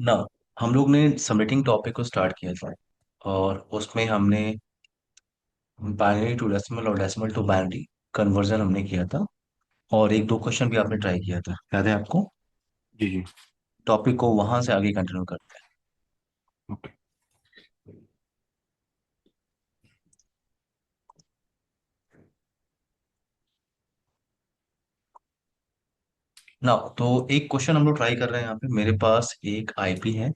ना, हम लोग ने सबमिटिंग टॉपिक को स्टार्ट किया था और उसमें हमने बाइनरी टू डेसिमल और डेसिमल टू बाइनरी कन्वर्जन हमने किया था। और एक दो क्वेश्चन भी आपने ट्राई किया था, याद है आपको? जी जी। टॉपिक को वहां से आगे कंटिन्यू करते हैं। ओके। ना, तो एक क्वेश्चन हम लोग ट्राई कर रहे हैं। यहाँ पे मेरे पास एक आईपी है,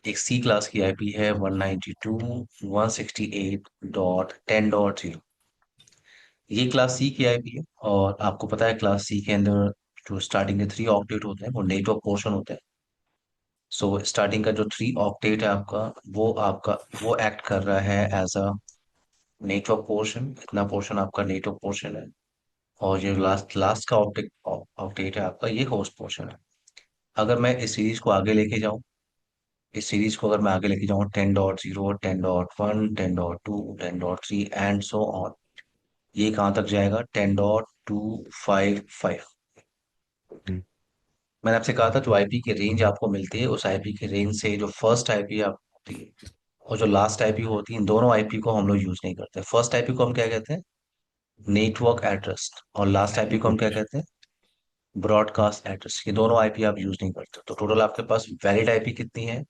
एक सी क्लास की आईपी है 192.168.10.0। ये क्लास सी की आईपी है और आपको पता है क्लास सी के अंदर जो स्टार्टिंग के थ्री ऑक्टेट होते हैं वो नेटवर्क पोर्शन होते हैं। सो स्टार्टिंग का जो थ्री ऑक्टेट है आपका वो एक्ट कर रहा है एज अ नेटवर्क पोर्शन। इतना पोर्शन आपका नेटवर्क पोर्शन है। और ये लास्ट लास्ट का ऑक्टेट ऑक्टेट है आपका, ये होस्ट पोर्शन है। अगर मैं इस सीरीज को आगे लेके जाऊं, इस सीरीज को अगर मैं आगे लेके जाऊं 10.0, 10.1, 10.2, 10.3 एंड सो ऑन, ये कहाँ तक जाएगा? 10.255। हम्म। मैंने आपसे कहा था जो आईपी की रेंज आपको मिलती है, उस आईपी की रेंज से जो फर्स्ट आईपी आप होती है और जो लास्ट आईपी होती है, इन दोनों आईपी को हम लोग यूज नहीं करते। फर्स्ट आईपी को हम क्या कहते हैं? Network address. और लास्ट आईपी को हम क्या नेटवर्क। कहते हैं? Broadcast address. ये दोनों आईपी आप यूज नहीं करते। तो टोटल आपके पास वैलिड आईपी कितनी है?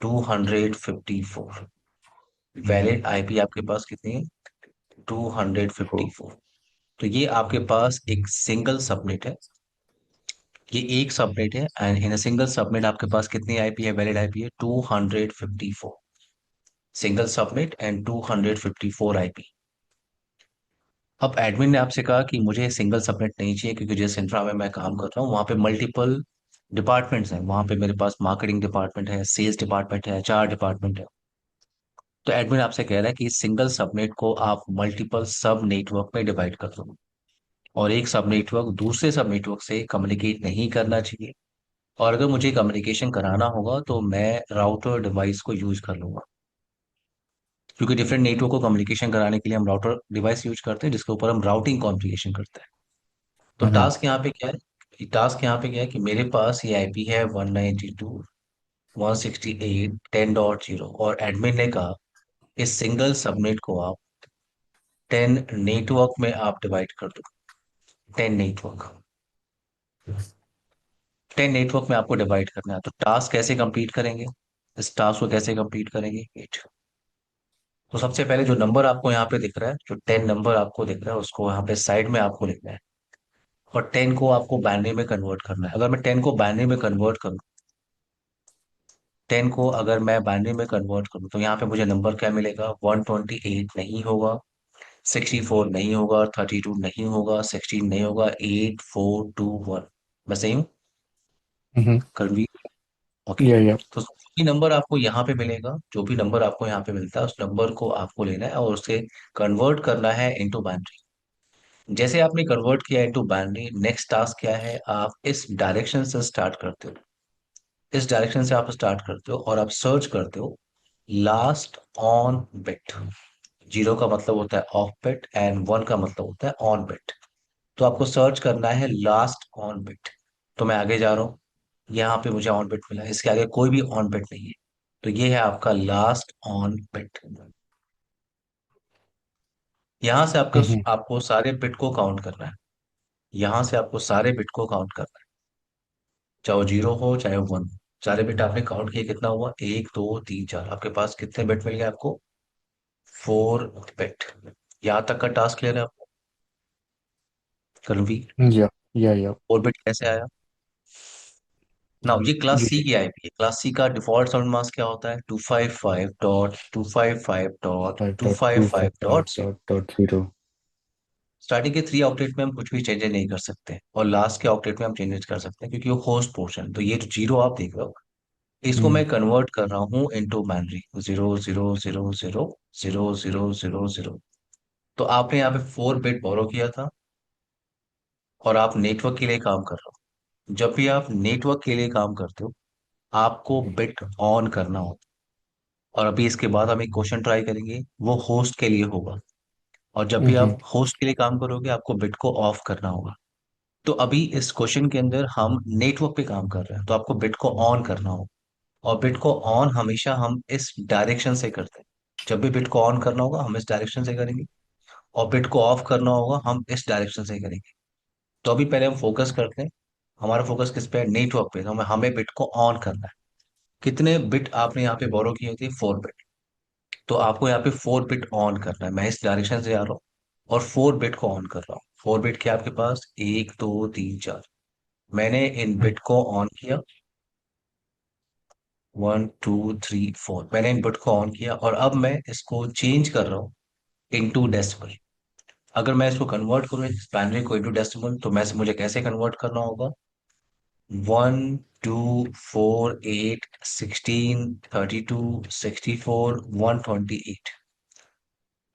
254। हम्म। वैलिड आईपी आपके पास कितनी है? टू हंड्रेड वो। फिफ्टी फोर तो ये आपके पास एक सिंगल सबनेट है। ये एक सबनेट है and in a single subnet आपके पास कितनी आईपी है? वैलिड आईपी है 254। Single subnet and 254 IP. अब एडमिन ने आपसे कहा कि मुझे सिंगल सबनेट नहीं चाहिए, क्योंकि जिस इंफ्रा में मैं काम कर रहा हूँ वहाँ पे मल्टीपल डिपार्टमेंट्स हैं। वहाँ पे मेरे पास मार्केटिंग डिपार्टमेंट है, सेल्स डिपार्टमेंट है, एचआर डिपार्टमेंट है। तो एडमिन आपसे कह रहा है कि इस सिंगल सबनेट को आप मल्टीपल सब नेटवर्क में डिवाइड कर दो। और एक सब नेटवर्क दूसरे सब नेटवर्क से कम्युनिकेट नहीं करना चाहिए। और अगर मुझे कम्युनिकेशन कराना होगा तो मैं राउटर डिवाइस को यूज कर लूंगा, क्योंकि डिफरेंट नेटवर्क को कम्युनिकेशन कराने के लिए हम राउटर डिवाइस यूज करते हैं, जिसके ऊपर हम राउटिंग कॉन्फ़िगरेशन करते हैं। तो हम्म। टास्क यहाँ पे क्या है कि मेरे पास ये आईपी है 192.168.10.0 और एडमिन ने कहा इस सिंगल सबनेट को आप 10 नेटवर्क में आप डिवाइड कर दो। 10 नेटवर्क, 10 नेटवर्क में आपको डिवाइड करना है। तो टास्क कैसे कंप्लीट करेंगे? इस टास्क को कैसे कंप्लीट करेंगे? एट। तो सबसे पहले जो नंबर आपको यहाँ पे दिख रहा है, जो 10 नंबर आपको दिख रहा है, उसको यहाँ पे साइड में आपको लिखना है। और 10 को आपको बाइनरी में कन्वर्ट करना है। अगर मैं 10 को बाइनरी में कन्वर्ट करूँ, 10 को अगर मैं बाइनरी में कन्वर्ट करूँ तो यहाँ पे मुझे नंबर क्या मिलेगा? 128 नहीं होगा, 64 नहीं होगा, 32 नहीं होगा, 16 नहीं होगा, 8421। मैं सही हूँ? हम्म। करवीर। ओके। या। तो जो भी नंबर आपको यहाँ पे मिलेगा, जो भी नंबर आपको यहाँ पे मिलता है, उस नंबर को आपको लेना है और उसे कन्वर्ट करना है इनटू बाइनरी। जैसे आपने कन्वर्ट किया इनटू बाइनरी, नेक्स्ट टास्क क्या है? आप इस डायरेक्शन से स्टार्ट करते हो। इस डायरेक्शन से आप स्टार्ट करते हो और आप सर्च करते हो लास्ट ऑन बिट। जीरो का मतलब होता है ऑफ बिट एंड वन का मतलब होता है ऑन बिट। तो आपको सर्च करना है लास्ट ऑन बिट। तो मैं आगे जा रहा हूँ, यहाँ पे मुझे ऑन बिट मिला, इसके आगे कोई भी ऑन बिट नहीं है। तो ये है आपका लास्ट ऑन बिट। यहाँ से आपको हम्म। आपको सारे बिट को काउंट करना है। यहाँ से आपको सारे बिट को काउंट करना है, चाहे वो जीरो हो चाहे वो वन। सारे बिट आपने काउंट किए, कितना हुआ? एक, दो, तीन, चार। आपके पास कितने बिट मिल गए आपको? 4 बिट। यहाँ तक का टास्क क्लियर है आपको? कन्वी। या। 4 बिट कैसे आया? ना, ये क्लास जी सी जी। की आईपी है। क्लास सी का डिफॉल्ट साउंड मास्क क्या होता है? 255.255.255.0। 5.255.0। स्टार्टिंग के थ्री ऑक्टेट में हम कुछ भी चेंजेस नहीं कर सकते और लास्ट के ऑक्टेट में हम चेंजेस कर सकते हैं, क्योंकि वो होस्ट पोर्शन। तो ये जो जीरो आप देख रहे हो, इसको मैं हम्म। कन्वर्ट कर रहा हूँ इनटू बाइनरी। 0 0 0 0 0 0 0 0। तो आपने यहाँ पे 4 बिट बोरो किया था और आप नेटवर्क के लिए काम कर रहे हो। जब भी आप नेटवर्क के लिए काम करते हो, आपको बिट ऑन करना होता है। और अभी इसके बाद हम एक क्वेश्चन ट्राई करेंगे, वो होस्ट के लिए होगा। और जब भी हम्म। आप होस्ट के लिए काम करोगे, आपको बिट को ऑफ करना होगा। तो अभी इस क्वेश्चन के अंदर हम नेटवर्क पे काम कर रहे हैं, तो आपको बिट को ऑन करना होगा। और बिट को ऑन हमेशा हम इस डायरेक्शन से करते हैं। जब भी बिट को ऑन करना होगा हम इस डायरेक्शन से करेंगे, और बिट को ऑफ करना होगा हम इस डायरेक्शन से करेंगे। तो अभी पहले हम फोकस करते हैं। हमारा फोकस किस पे है? नेटवर्क पे। तो हमें हमें बिट को ऑन करना है। कितने बिट आपने यहाँ पे बोरो किए थे? 4 बिट। तो आपको यहाँ पे 4 बिट ऑन करना है। मैं इस डायरेक्शन से आ रहा हूँ और 4 बिट को ऑन कर रहा हूँ। 4 बिट के आपके पास 1 2 3 4। मैंने इन हम्म, बिट को ऑन किया। 1 2 3 4 मैंने इन बिट को ऑन किया, और अब मैं इसको चेंज कर रहा हूँ इनटू डेसिमल। अगर मैं इसको कन्वर्ट करूँ इस बाइनरी को इनटू डेसिमल, तो मैं मुझे कैसे कन्वर्ट करना होगा? 1 2 4 8 16 32 64 128।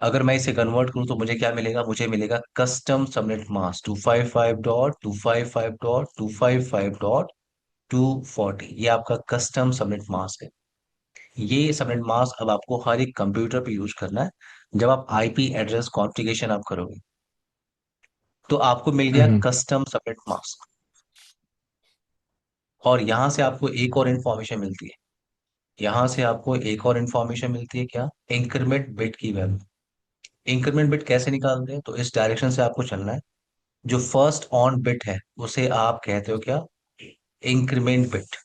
अगर मैं इसे कन्वर्ट करूं तो मुझे क्या मिलेगा? मुझे मिलेगा कस्टम सबनेट मास्क 255.255.255.240। ये आपका कस्टम सबनेट मास्क है। ये सबनेट मास्क अब आपको हर एक कंप्यूटर पे यूज करना है। जब आप आईपी एड्रेस कॉन्फ़िगरेशन आप करोगे, तो आपको मिल गया हम्म, कस्टम सबनेट मास्क। और यहां से आपको एक और इंफॉर्मेशन मिलती है। यहां से आपको एक और इंफॉर्मेशन मिलती है, क्या? इंक्रीमेंट बिट की वैल्यू। इंक्रीमेंट बिट कैसे निकालते हैं? तो इस डायरेक्शन से आपको चलना है। जो फर्स्ट ऑन बिट है उसे आप कहते हो क्या? Increment bit.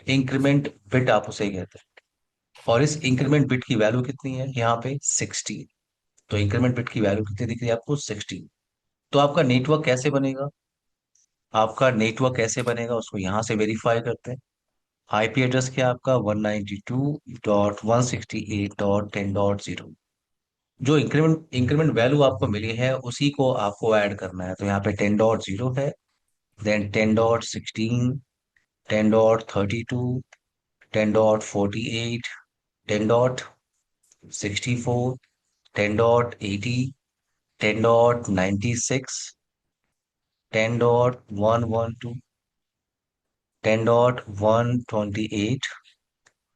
इंक्रीमेंट बिट आप उसे कहते हैं। और इस इंक्रीमेंट बिट की वैल्यू कितनी है यहाँ पे? 16। तो इंक्रीमेंट बिट की वैल्यू कितनी दिख रही है आपको? 16। तो आपका नेटवर्क कैसे बनेगा? आपका नेटवर्क कैसे बनेगा उसको यहां से वेरीफाई करते हैं। आईपी एड्रेस क्या है आपका? 192.168.10.0। जो इंक्रीमेंट इंक्रीमेंट वैल्यू आपको मिली है उसी को आपको ऐड करना है। तो यहाँ पे 10.0 है, देन 10.16, 10.32, 10.48, 10.64, 10.80, 10.96, 10.112, 10.128,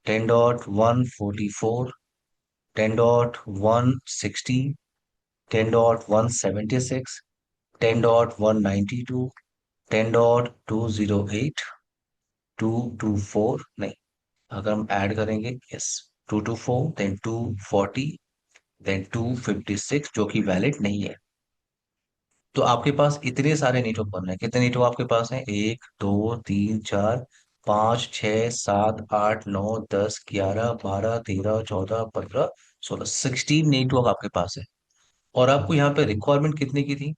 10.144, 10.160, 10.176, 10.192, 10.208, 224 नहीं, अगर हम ऐड करेंगे, यस, 224, देन 240, देन 256, जो कि वैलिड नहीं है। तो आपके पास इतने सारे नेटवर्क बन रहे हैं। कितने नेटवर्क आपके पास हैं? 1 2 3 4 5 6 7 8 9 10 11 12 13 14 16, 16 नेटवर्क आपके पास है। और आपको यहाँ पे रिक्वायरमेंट कितने की थी?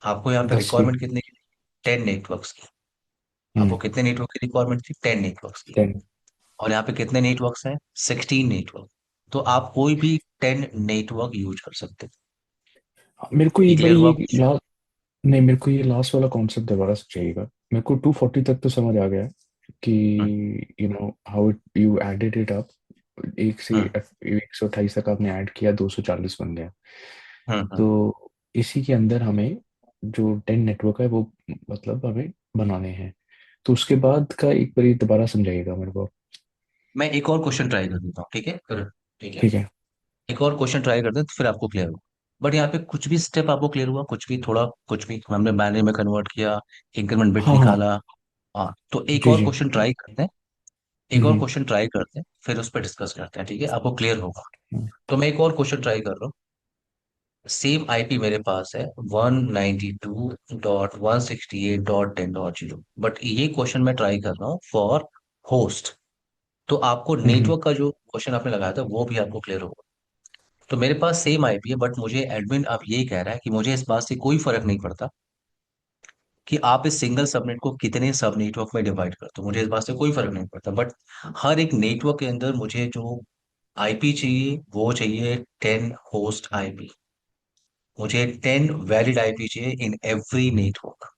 आपको यहाँ पे 10 की। रिक्वायरमेंट कितने की थी? 10 नेटवर्क्स की। आपको हम्म, कितने नेटवर्क की रिक्वायरमेंट थी? 10 नेटवर्क्स की। 10। और यहाँ पे कितने नेटवर्क्स हैं? 16 नेटवर्क। तो आप कोई भी 10 नेटवर्क यूज कर सकते हैं। मेरे को ये एक बार क्लियर हुआ ये कुछ? नहीं, मेरे को ये लास्ट वाला कॉन्सेप्ट दोबारा समझाइएगा। मेरे को 240 तक तो समझ आ गया कि hmm. How it you added it up. एक से हम्म। 128 तक आपने ऐड किया, 240 बन गया। हम्म। तो इसी के अंदर हमें जो 10 नेटवर्क है वो मतलब हमें बनाने हैं। तो उसके बाद का एक बार दोबारा समझाइएगा मेरे को। मैं एक और क्वेश्चन ट्राई कर देता हूँ, ठीक है? फिर ठीक है, ठीक है। एक और क्वेश्चन ट्राई करते हैं तो फिर आपको क्लियर होगा। बट यहाँ पे कुछ भी स्टेप आपको क्लियर हुआ? कुछ भी, थोड़ा कुछ भी हमने बाइनरी में कन्वर्ट किया, इंक्रीमेंट बिट हाँ हाँ। निकाला। हाँ, तो एक जी और जी। क्वेश्चन ट्राई करते हैं। एक और हम्म क्वेश्चन ट्राई करते हैं, फिर उस पर डिस्कस करते हैं, ठीक है? आपको क्लियर होगा। हम्म तो मैं एक और क्वेश्चन ट्राई कर रहा हूँ। सेम आईपी मेरे पास है 192.168.10.0, बट ये क्वेश्चन मैं ट्राई कर रहा हूँ फॉर होस्ट। तो आपको हम्म नेटवर्क का जो क्वेश्चन आपने लगाया था वो भी आपको क्लियर होगा। तो मेरे पास सेम आईपी है, बट मुझे एडमिन अब ये कह रहा है कि मुझे इस बात से कोई फर्क नहीं पड़ता कि आप इस सिंगल सबनेट को कितने सब नेटवर्क में डिवाइड करते हो। मुझे इस बात से कोई फर्क नहीं पड़ता, बट हर एक नेटवर्क के अंदर मुझे जो आईपी चाहिए वो चाहिए 10 होस्ट आईपी। मुझे 10 वैलिड आईपी चाहिए इन एवरी नेटवर्क।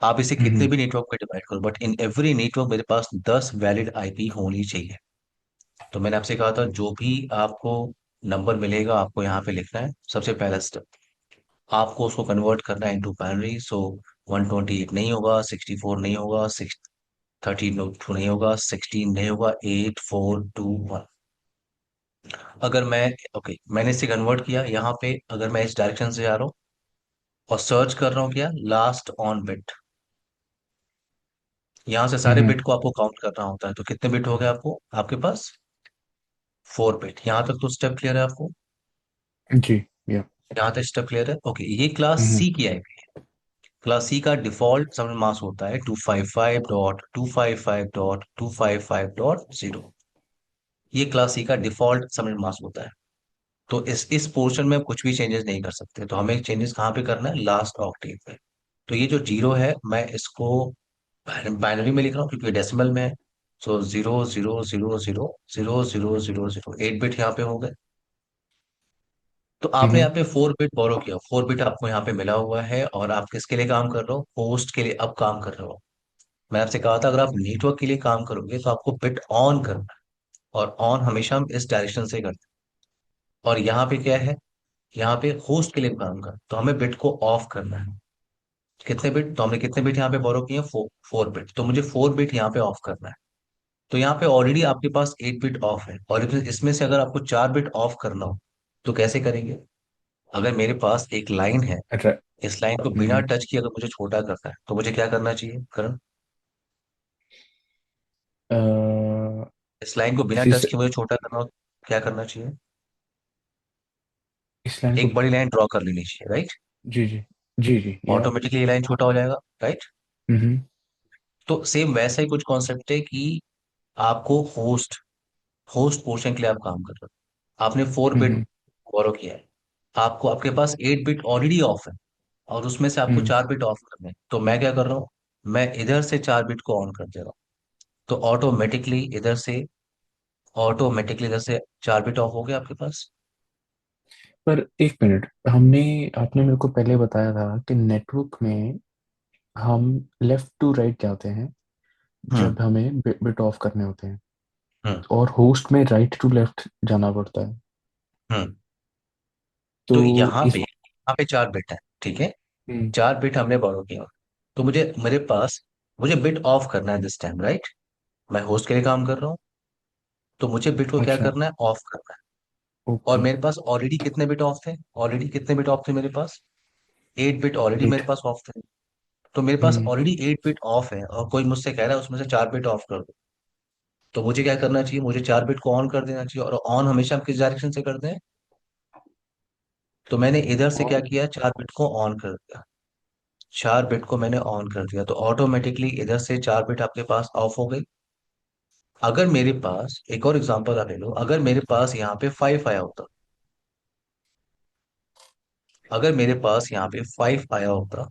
आप इसे कितने हम्म भी नेटवर्क में डिवाइड करो, बट इन एवरी नेटवर्क मेरे पास 10 वैलिड आईपी होनी चाहिए। तो मैंने आपसे कहा था जो भी आपको नंबर मिलेगा आपको यहाँ पे लिखना है। सबसे पहला स्टेप, आपको उसको कन्वर्ट करना है इनटू बाइनरी। सो 128 नहीं होगा, 64 नहीं होगा, 6 32 नहीं होगा, 16 नहीं होगा, 8421। अगर मैं, ओके, मैंने इसे कन्वर्ट किया यहाँ पे। अगर मैं इस डायरेक्शन से जा रहा हूँ और सर्च कर रहा हूँ क्या, लास्ट ऑन बिट। यहाँ से सारे हम्म। बिट को आपको काउंट करना होता है, तो कितने बिट हो गए आपको आपके पास, 4 बिट। यहाँ तक तो स्टेप क्लियर है आपको? जी। या। यहाँ तक स्टेप क्लियर है, ओके। ये क्लास हम्म। सी की आईपी है। क्लास सी का डिफॉल्ट सबनेट मास्क होता है 255.255.255.0। ये क्लास सी का डिफॉल्ट सबनेट मास्क होता है। तो इस पोर्शन में आप कुछ भी चेंजेस नहीं कर सकते, तो हमें चेंजेस कहाँ पे करना है, लास्ट ऑक्टेव पे। तो ये जो जीरो है, मैं इसको बाइनरी में लिख रहा हूँ क्योंकि डेसिमल में है। सो 0 0 0 0 0 0 0 0 0 8 बिट यहाँ पे हो गए। तो आपने हम्म। यहाँ पे 4 बिट बोरो किया, 4 बिट आपको यहाँ पे मिला हुआ है, और आप किसके लिए काम कर रहे हो, होस्ट के लिए अब काम कर रहे हो। मैं आपसे कहा था अगर आप नेटवर्क के लिए काम करोगे तो आपको बिट ऑन करना है, और ऑन हमेशा हम इस डायरेक्शन से करते हैं। और यहाँ पे क्या है, यहाँ पे होस्ट के लिए काम कर, तो हमें बिट को ऑफ करना है। कितने बिट, तो हमने कितने बिट यहाँ पे बोरो किए, 4 बिट, तो मुझे 4 बिट यहाँ पे ऑफ करना है। तो यहाँ पे ऑलरेडी आपके पास 8 बिट ऑफ है, और इसमें से अगर आपको 4 बिट ऑफ करना हो तो कैसे करेंगे। अगर मेरे पास एक लाइन है, अच्छा। इस लाइन को बिना हम्म। टच किए अगर मुझे छोटा करना है तो मुझे क्या करना चाहिए करण। अ, इस लाइन को बिना इसी टच से, किए मुझे छोटा करना हो, क्या करना चाहिए। इस लाइन को। एक बड़ी लाइन ड्रॉ कर लेनी चाहिए, राइट। जी जी। जी जी। या। ऑटोमेटिकली ये लाइन छोटा हो जाएगा, राइट। हम्म। तो सेम वैसा ही कुछ कॉन्सेप्ट है कि आपको होस्ट होस्ट पोर्शन के लिए आप काम कर रहे हो, आपने 4 बिट हम्म। बोरो किया है, आपको आपके पास 8 बिट ऑलरेडी ऑफ है, और उसमें से आपको हम्म। 4 बिट ऑफ करने हैं। तो मैं क्या कर रहा हूँ, मैं इधर से 4 बिट को ऑन कर दे रहा हूँ। तो ऑटोमेटिकली इधर से 4 बिट ऑफ हो गया आपके पास। पर एक मिनट, हमने आपने मेरे को पहले बताया था कि नेटवर्क में हम लेफ्ट टू राइट जाते हैं हम्म। जब हमें बिट ऑफ करने होते हैं, हम्म। और होस्ट में राइट टू लेफ्ट जाना पड़ता है। हम्म। तो तो इस। यहाँ पे 4 बिट है, ठीक है। हम्म। 4 बिट हमने borrow किया, तो मुझे बिट ऑफ करना है दिस टाइम, राइट। मैं होस्ट के लिए काम कर रहा हूँ, तो मुझे बिट को क्या अच्छा। करना है, ऑफ करना है। और ओके। मेरे पास ऑलरेडी कितने बिट ऑफ थे, ऑलरेडी कितने बिट ऑफ थे मेरे पास, 8 बिट ऑलरेडी एट। मेरे पास ऑफ थे। तो मेरे पास हम्म। ऑलरेडी 8 बिट ऑफ है, और कोई मुझसे कह रहा है उसमें से 4 बिट ऑफ कर दो। तो मुझे क्या करना चाहिए, मुझे 4 बिट को ऑन कर देना चाहिए, और ऑन हमेशा हम किस डायरेक्शन से करते हैं। तो मैंने इधर से क्या किया, 4 बिट को ऑन कर दिया। 4 बिट को मैंने ऑन कर दिया, तो ऑटोमेटिकली इधर से 4 बिट आपके पास ऑफ हो गई। अगर मेरे पास एक और एग्जांपल आप ले लो, अगर मेरे पास यहाँ पे 5 आया होता, अगर मेरे पास यहाँ पे 5 आया होता,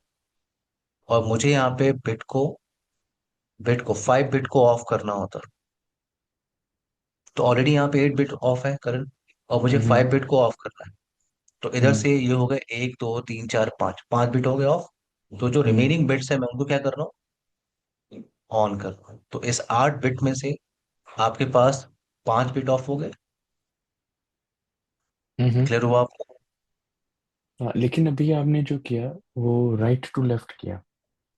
और मुझे यहाँ पे बिट को 5 बिट को ऑफ करना होता, तो ऑलरेडी यहाँ पे 8 बिट ऑफ है करंट, और मुझे हम्म। 5 बिट को ऑफ करना है। तो इधर हम्म। से ये हो गए 1 2 3 4 5, 5 बिट हो गए ऑफ। तो जो हम्म। रिमेनिंग बिट्स है मैं उनको क्या कर रहा हूँ, ऑन कर रहा हूँ। तो इस 8 बिट में से आपके पास 5 बिट ऑफ हो गए। हम्म। क्लियर हुआ आपको। हाँ, लेकिन अभी आपने जो किया वो राइट टू लेफ्ट किया,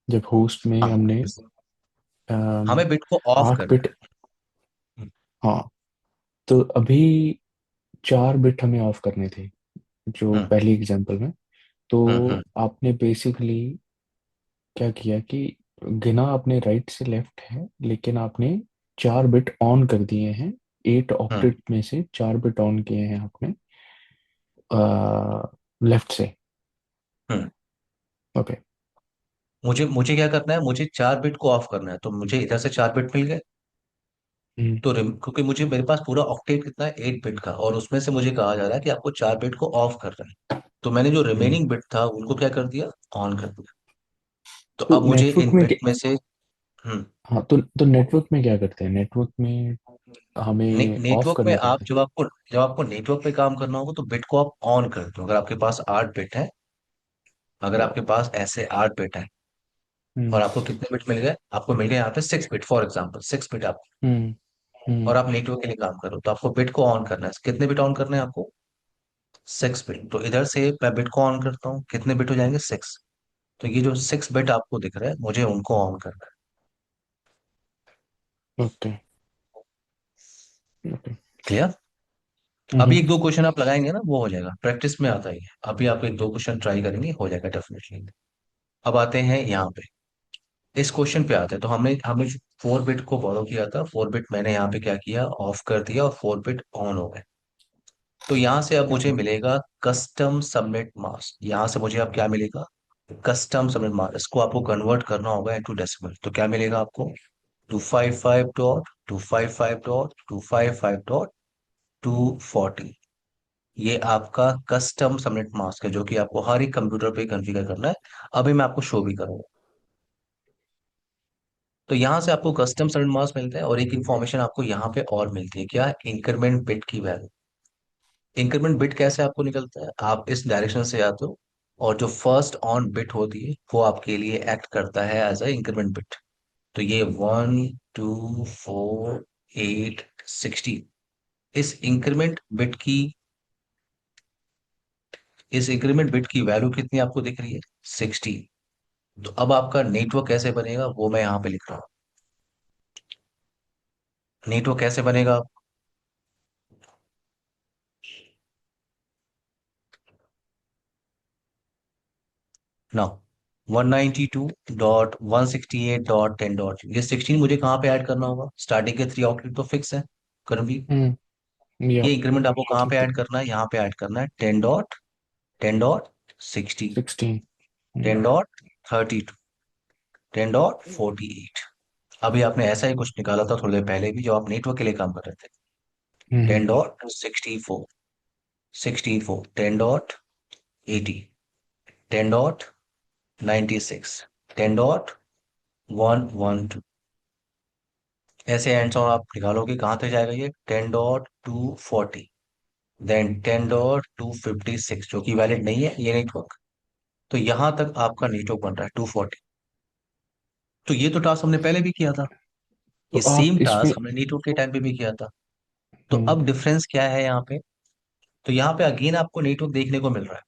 जब होस्ट में हाँ, हमने अम, हमें बिट को ऑफ 8 बिट। करना है। हाँ। तो अभी 4 बिट हमें ऑफ करने थे, जो हम्म। पहली एग्जांपल में। तो हम्म। आपने बेसिकली क्या किया कि गिना आपने राइट से लेफ्ट है, लेकिन आपने 4 बिट ऑन कर दिए हैं। 8 ऑक्टेट हम्म। में से 4 बिट ऑन किए हैं आपने लेफ्ट से। हम्म। ओके। मुझे क्या करना है, मुझे 4 बिट को ऑफ करना है, तो मुझे इधर से 4 बिट मिल गए। हम्म। तो क्योंकि मुझे मेरे पास पूरा ऑक्टेट कितना है, 8 बिट का, और उसमें से मुझे कहा जा रहा है कि आपको 4 बिट को ऑफ करना है। तो मैंने जो हम्म। रिमेनिंग बिट था उनको क्या कर दिया, ऑन कर दिया। तो तो अब मुझे नेटवर्क इन में बिट में से हम्म हाँ, तो नेटवर्क में क्या करते हैं, नेटवर्क में हमें ऑफ नेटवर्क में करने आप पड़ते हैं। जब आपको नेटवर्क पे काम करना होगा तो बिट को आप ऑन कर दो। अगर आपके पास 8 बिट है, अगर आपके पास ऐसे 8 बिट है, और हम्म। आपको कितने बिट मिल गए, आपको मिल गए यहाँ पे 6 बिट, फॉर एग्जाम्पल 6 बिट आप, हम्म। हम्म। और आप नेटवर्क के लिए काम करो, तो आपको बिट को ऑन करना है। कितने बिट ऑन करने हैं आपको, 6 बिट। तो इधर से मैं बिट को ऑन करता हूँ, कितने बिट हो जाएंगे, 6। तो ये जो 6 बिट आपको दिख रहा है मुझे उनको ऑन करना ओके। ओके। है। क्लियर। अभी हम्म। एक दो क्वेश्चन आप लगाएंगे ना, वो हो जाएगा, प्रैक्टिस में आता ही है। अभी आप एक दो क्वेश्चन ट्राई करेंगे, हो जाएगा डेफिनेटली। अब आते हैं यहाँ पे, इस क्वेश्चन पे आते हैं। तो हमने हमने 4 बिट को फॉलो किया था, 4 बिट मैंने यहाँ पे क्या किया, ऑफ कर दिया और 4 बिट ऑन हो गए। तो यहाँ से अब मुझे मिलेगा कस्टम सबमिट मास्क। यहाँ से मुझे अब क्या मिलेगा, कस्टम सबमिट मास्क। इसको आपको कन्वर्ट करना होगा इनटू डेसिमल। तो क्या मिलेगा आपको, 255.255.255.240। ये आपका कस्टम सबमिट मास्क है, जो कि आपको हर एक कंप्यूटर पे कॉन्फ़िगर करना है। अभी मैं आपको शो भी करूंगा। तो यहाँ से आपको कस्टम सबमिट मास्क मिलता है, और एक इंफॉर्मेशन आपको यहाँ पे और मिलती है, क्या, इंक्रीमेंट बिट की वैल्यू। इंक्रीमेंट बिट कैसे आपको निकलता है, आप इस डायरेक्शन से आते हो, और जो फर्स्ट ऑन बिट होती है वो आपके लिए एक्ट करता है एज अ इंक्रीमेंट बिट। तो ये 1, 2, 4, 8, 16, इस इंक्रीमेंट बिट की इस इंक्रीमेंट बिट की वैल्यू कितनी आपको दिख रही है, 16। तो अब आपका नेटवर्क कैसे बनेगा वो मैं यहाँ पे लिख रहा हूँ। नेटवर्क कैसे बनेगा ना, 192.168.10. ये 16 मुझे कहाँ पे ऐड करना होगा, स्टार्टिंग के 3 आउटपुट तो फिक्स है, कर भी। या ये इंक्रीमेंट आपको कहाँ पे ठीक है। ऐड करना है, यहाँ पे ऐड करना है 10.10.60, 16। 10.32, 10.48। अभी आपने ऐसा ही कुछ निकाला था थोड़ी देर पहले भी, जो आप नेटवर्क के लिए काम कर रहे थे। हम्म। 10.64, 64, 10.80, 10.96, 10.112। ऐसे एंड और आप निकालोगे, कहाँ तक जाएगा ये, 10.240, देन 10.256, जो कि वैलिड नहीं है ये नेटवर्क। तो यहां तक आपका नेटवर्क बन रहा है 240। तो ये तो टास्क हमने पहले भी किया था, तो ये आप सेम इसमें। टास्क हमने नेटवर्क के टाइम पे भी किया था। तो हम्म। अब डिफरेंस क्या है यहाँ पे, तो यहाँ पे अगेन आपको नेटवर्क देखने को मिल रहा है।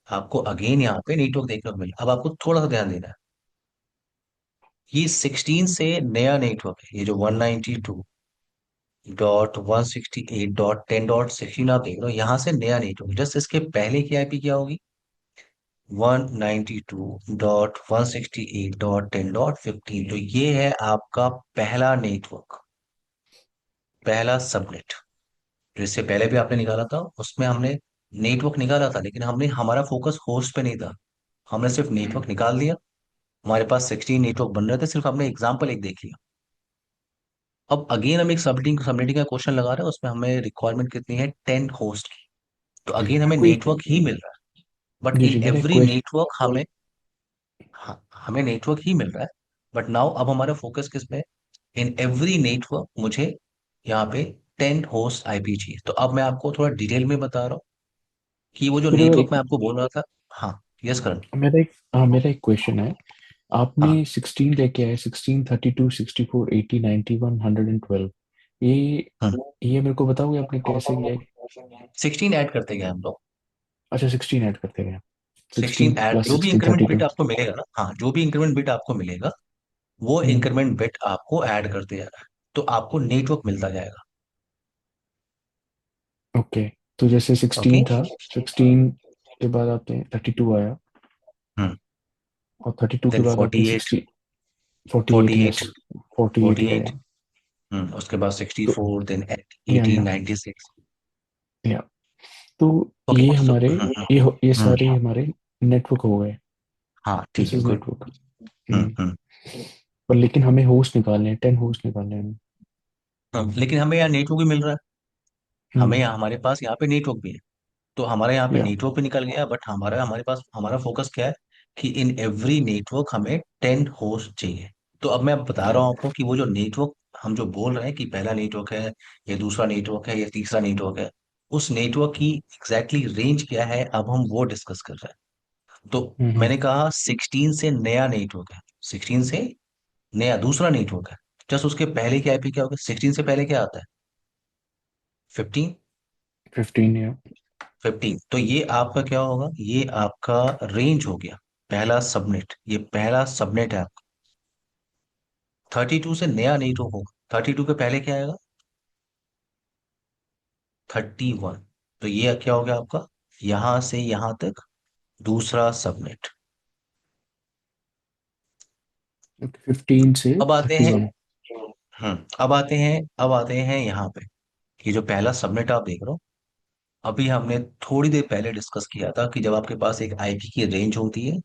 आपको अगेन यहाँ पे नेटवर्क देखने को मिल रहा है। अब आपको थोड़ा सा ध्यान देना है, ये 16 से नया नेटवर्क है, ये जो 192.168.10.16 आप देख रहे हो, यहाँ से नया नेटवर्क। जस्ट इसके पहले की आईपी क्या होगी, 192.168.10.15। तो ये है आपका पहला नेटवर्क, पहला सबनेट। जो इससे पहले भी आपने निकाला था, उसमें हमने नेटवर्क निकाला था, लेकिन हमने हमारा फोकस होस्ट पे नहीं था। हमने सिर्फ नेटवर्क निकाल दिया, हमारे पास 16 नेटवर्क बन रहे थे, सिर्फ हमने एग्जाम्पल एक देख लिया। अब अगेन हम एक सबनेटिंग सबनेटिंग का क्वेश्चन लगा रहे हैं, उसमें हमें रिक्वायरमेंट कितनी है, 10 होस्ट की। तो अगेन हमें मेरे को एक। नेटवर्क ही मिल रहा है, बट जी इन जी, मेरा एक एवरी क्वेश्चन। नेटवर्क हमें, हाँ, हमें नेटवर्क ही मिल रहा है। बट नाउ अब हमारा फोकस किस पे, इन एवरी नेटवर्क मुझे यहाँ पे 10 होस्ट आईपी चाहिए। तो अब मैं आपको थोड़ा डिटेल में बता रहा हूँ कि वो जो मेरा नेटवर्क एक मैं आपको बोल रहा था। हाँ, यस करण। मेरा एक क्वेश्चन है। आपने हाँ, 16 लेके आए, 16, 32, 64, 80, 91, 112। ये ये मेरे को बताओगे आपने कैसे किया है? 16 ऐड करते गए हम लोग। अच्छा, 16 ऐड करते गए। 16 16 ऐड, प्लस जो भी 16, इंक्रीमेंट बिट 32। आपको मिलेगा ना, हाँ, जो भी इंक्रीमेंट बिट आपको मिलेगा, वो हम्म। इंक्रीमेंट बिट आपको ऐड करते जा रहा है। तो आपको नेटवर्क मिलता जाएगा। ओके। तो जैसे ओके। 16 था, 16 के बाद आपने 32 आया, हम्म। और 32 के देन बाद आपने 48, 60, 48, 48, यस, 48 ही 48। आया। उसके बाद तो 64, देन या 18, 96। या तो ओके, ये सो हमारे ये सारे हमारे नेटवर्क हो गए। हाँ, ठीक दिस है, इज गुड। नेटवर्क। हम्म हम्म पर लेकिन हमें होस्ट निकालने हैं, 10 होस्ट निकालने हैं हमें। लेकिन हमें यहाँ नेटवर्क भी मिल रहा है। हमें हम्म। यहाँ, हमारे पास यहाँ पे नेटवर्क भी है। तो हमारे यहाँ पे या नेटवर्क भी निकल गया, बट हमारे पास हमारा फोकस क्या है, कि इन एवरी नेटवर्क हमें 10 होस्ट चाहिए। तो अब मैं बता रहा हूँ आपको कि वो जो नेटवर्क हम जो बोल रहे हैं कि पहला नेटवर्क है, या दूसरा नेटवर्क है, या तीसरा नेटवर्क है, उस नेटवर्क की एग्जैक्टली रेंज क्या है, अब हम वो डिस्कस कर रहे हैं। तो हम्म। मैंने कहा 16 से नया नेटवर्क है, 16 से नया दूसरा नेटवर्क है। जस्ट उसके पहले की आईपी क्या होगा, 16 से पहले क्या आता है, 15। 15 या 15, तो ये आपका क्या होगा, ये आपका रेंज हो गया, पहला सबनेट, ये पहला सबनेट है आपका। 32 से नया नेटवर्क होगा, 32 के पहले क्या आएगा, 31। तो ये क्या हो गया आपका, यहां से यहां तक दूसरा सबनेट। 15 से अब आते हैं, 31। अब आते हैं यहाँ पे। ये जो पहला सबनेट आप देख रहे हो, अभी हमने थोड़ी देर पहले डिस्कस किया था कि जब आपके पास एक आईपी की रेंज होती है,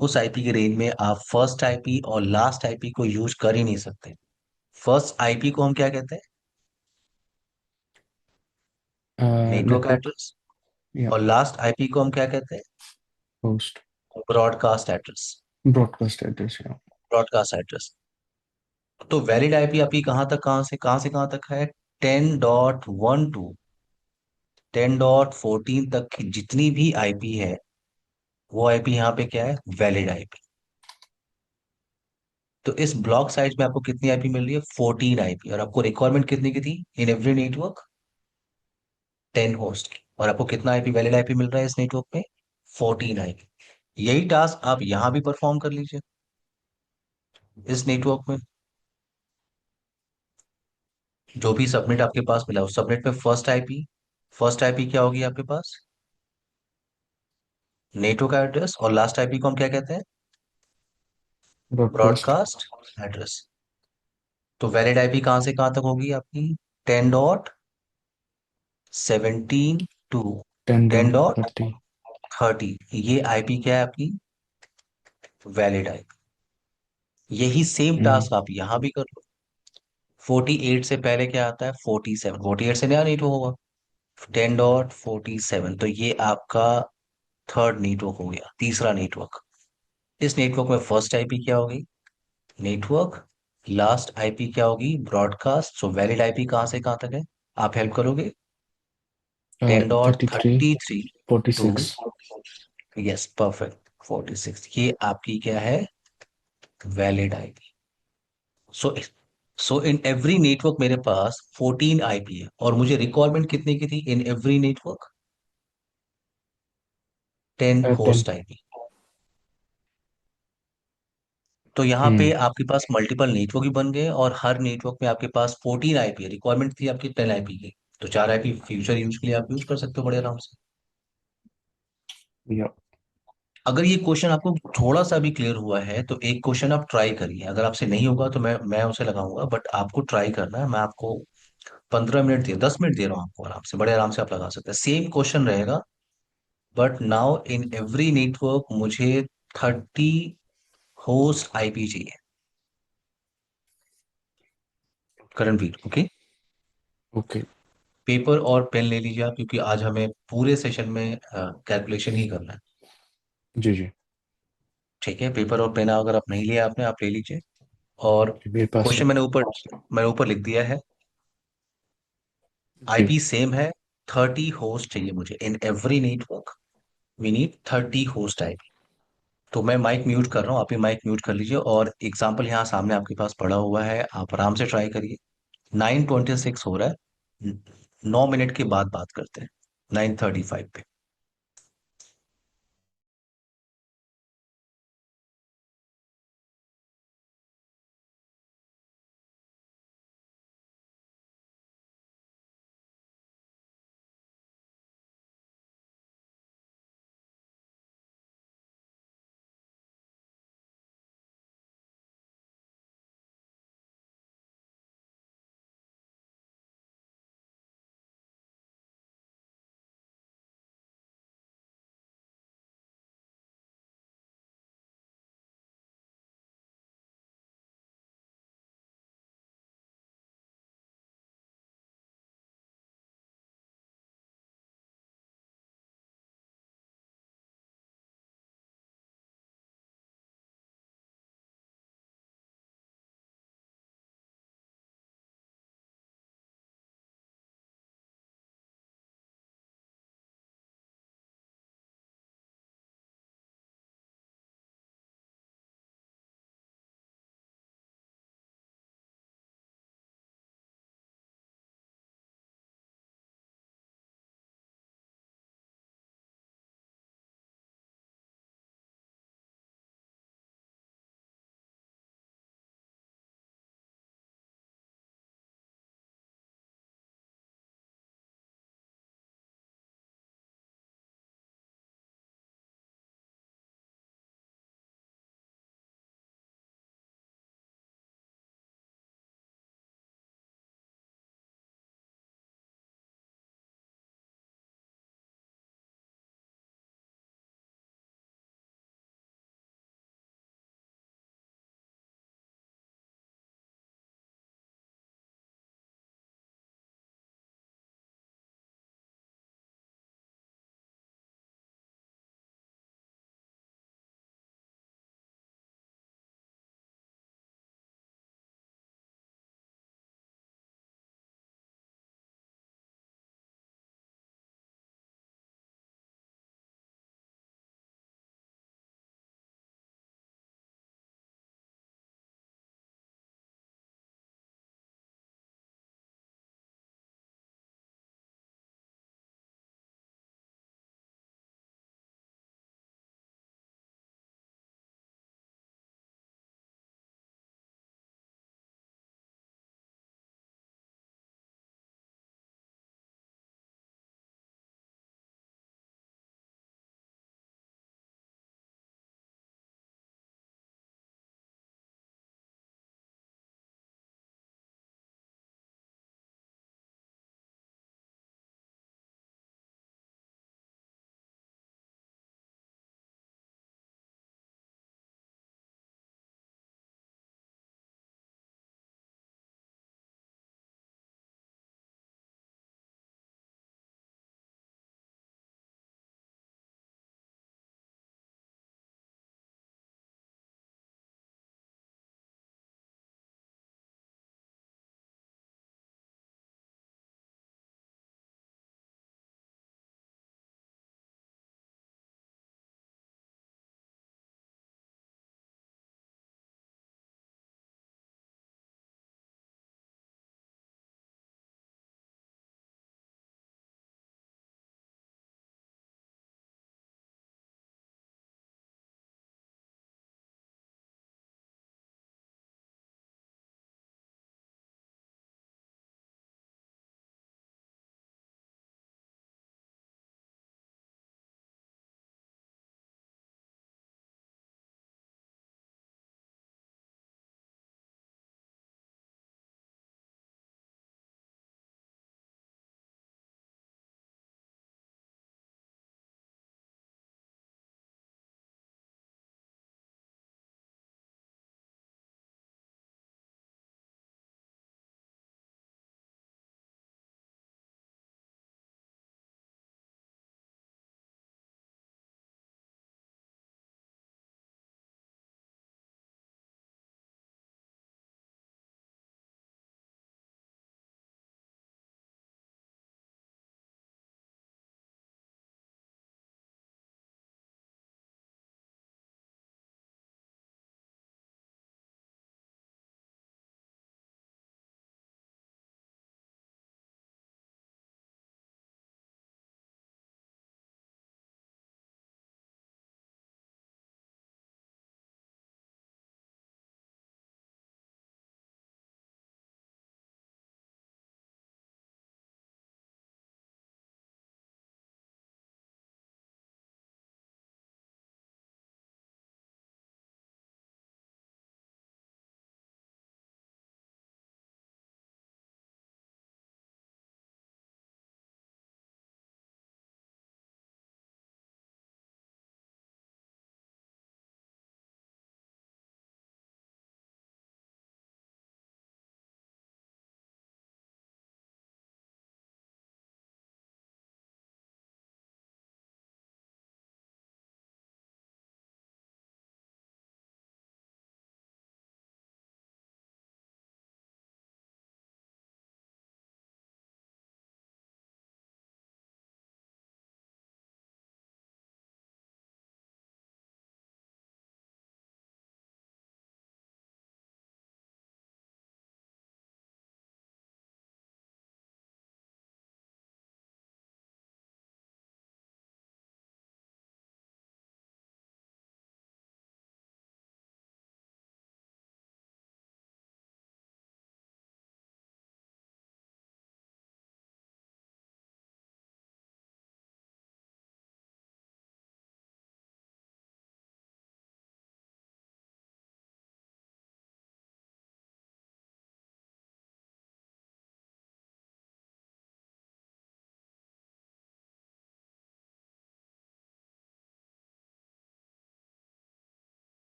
उस आईपी की रेंज में आप फर्स्ट आईपी और लास्ट आईपी को यूज कर ही नहीं सकते। फर्स्ट आईपी को हम क्या कहते हैं, नेटवर्क नेटवर्क एड्रेस। या और लास्ट आईपी को हम क्या कहते हैं, host, broadcast address. Broadcast address या ब्रॉडकास्ट एड्रेस। तो वैलिड आईपी आपकी कहाँ से कहाँ तक है, 10.1 10.14 तक की जितनी भी आईपी है, वो आईपी यहाँ पे क्या है, वैलिड आईपी। तो इस ब्लॉक साइज में आपको कितनी आईपी मिल रही है, 14 आईपी। और आपको रिक्वायरमेंट कितनी की थी, इन एवरी नेटवर्क 10 होस्ट की। और आपको कितना आईपी, वैलिड आईपी मिल रहा है इस नेटवर्क में, 14 आईपी। यही टास्क आप यहां भी परफॉर्म कर लीजिए इस नेटवर्क में। जो भी सबनेट आपके पास मिला उस सबनेट में फर्स्ट आईपी क्या होगी आपके पास, नेटवर्क एड्रेस। और लास्ट आईपी को हम क्या कहते हैं, ब्रॉडकास्ट। Broadcast address. तो वैलिड आईपी कहाँ से कहाँ तक होगी आपकी, 10.17 to 10 ten dot dot thirty thirty ये आईपी क्या है आपकी, वैलिड आईपी। यही सेम टास्क आप यहां भी कर लो। 48 से पहले क्या आता है, 47। 48 से नया नेटवर्क होगा, 10.47। तो ये आपका थर्ड नेटवर्क हो गया, तीसरा नेटवर्क। इस नेटवर्क में फर्स्ट आईपी क्या होगी, नेटवर्क। लास्ट आईपी क्या होगी, ब्रॉडकास्ट। सो वैलिड आईपी कहाँ से कहाँ तक है, आप हेल्प करोगे, ten dot 33 thirty three to 46। Yes perfect 46। ये आपकी क्या है, valid IP. So so in every network मेरे पास 14 आईपी है, और मुझे रिक्वायरमेंट कितने की थी, इन एवरी नेटवर्क 10 10। Host IP. तो यहाँ पे हम्म। आपके पास मल्टीपल नेटवर्क ही बन गए, और हर नेटवर्क में आपके पास 14 आईपी है। रिक्वायरमेंट थी आपकी 10 आईपी की, तो 4 आईपी फ्यूचर यूज के लिए आप यूज कर सकते हो बड़े आराम से। या अगर ये क्वेश्चन आपको थोड़ा सा भी क्लियर हुआ है तो एक क्वेश्चन आप ट्राई करिए। अगर आपसे नहीं होगा तो मैं उसे लगाऊंगा, बट आपको ट्राई करना है। मैं आपको 15 मिनट 10 मिनट दे रहा हूँ आपको, आराम से बड़े आराम से आप लगा सकते हैं। सेम क्वेश्चन रहेगा, but now in every network मुझे 30 होस्ट आईपी चाहिए। करणवीर, ओके। ओके। पेपर और पेन ले लीजिए आप, क्योंकि आज हमें पूरे सेशन में कैलकुलेशन ही करना है। जी जी। ठीक है, पेपर और पेन अगर आप नहीं लिया आपने, आप ले लीजिए। और मेरे पास है। क्वेश्चन मैंने ऊपर लिख दिया है। जी। आईपी सेम है, 30 होस्ट चाहिए मुझे in every network. We need 30 host IP. तो मैं माइक म्यूट कर रहा हूँ, आप भी माइक म्यूट कर लीजिए। और एग्जाम्पल यहाँ सामने आपके पास पड़ा हुआ है, आप आराम से ट्राई करिए। 9:26 हो रहा है, 9 मिनट के बाद बात करते हैं, 9:35 पे।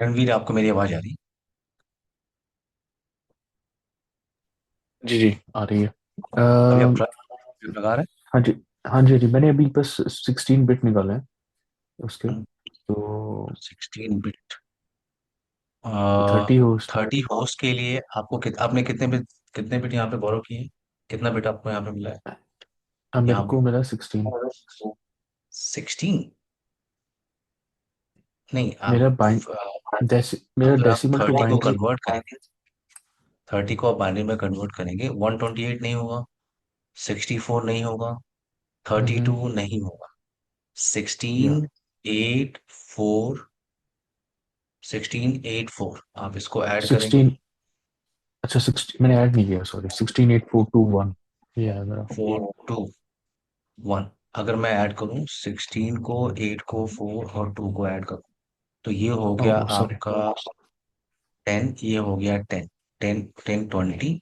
रणवीर, आपको मेरी आवाज आ रही? जी जी, आ रही है। अभी आप अ, ट्राई लगा रहे हाँ जी, हाँ जी, हाँ जी, मैंने अभी बस 16 बिट निकाला है उसके। हैं? तो 16 बिट। 30 होस्ट। 30 होस्ट के लिए आपको आपने कितने बिट यहाँ पे बोरो किए हैं? कितना बिट आपको यहाँ पे मिला है? मेरे यहाँ को मिला 16। 16? नहीं, मेरा आप बाइन मेरा अगर आप डेसिमल टू 30 को बाइनरी। कन्वर्ट करेंगे, 30 को आप बाइनरी में कन्वर्ट करेंगे, 128 नहीं होगा, 64 नहीं होगा, थर्टी हम्म। टू नहीं होगा, या 16 8 4, 16 8 4 आप इसको ऐड करेंगे। 16। अच्छा, 16 मैंने ऐड नहीं किया, सॉरी। 16 8 4 2 1, ये है मेरा। 4 2 1। अगर मैं ऐड करूं 16 को, 8 को, 4 और 2 को ऐड करूं, तो ये हो गया ओह सॉरी। आपका 10, ये हो गया 10, 10 10 20।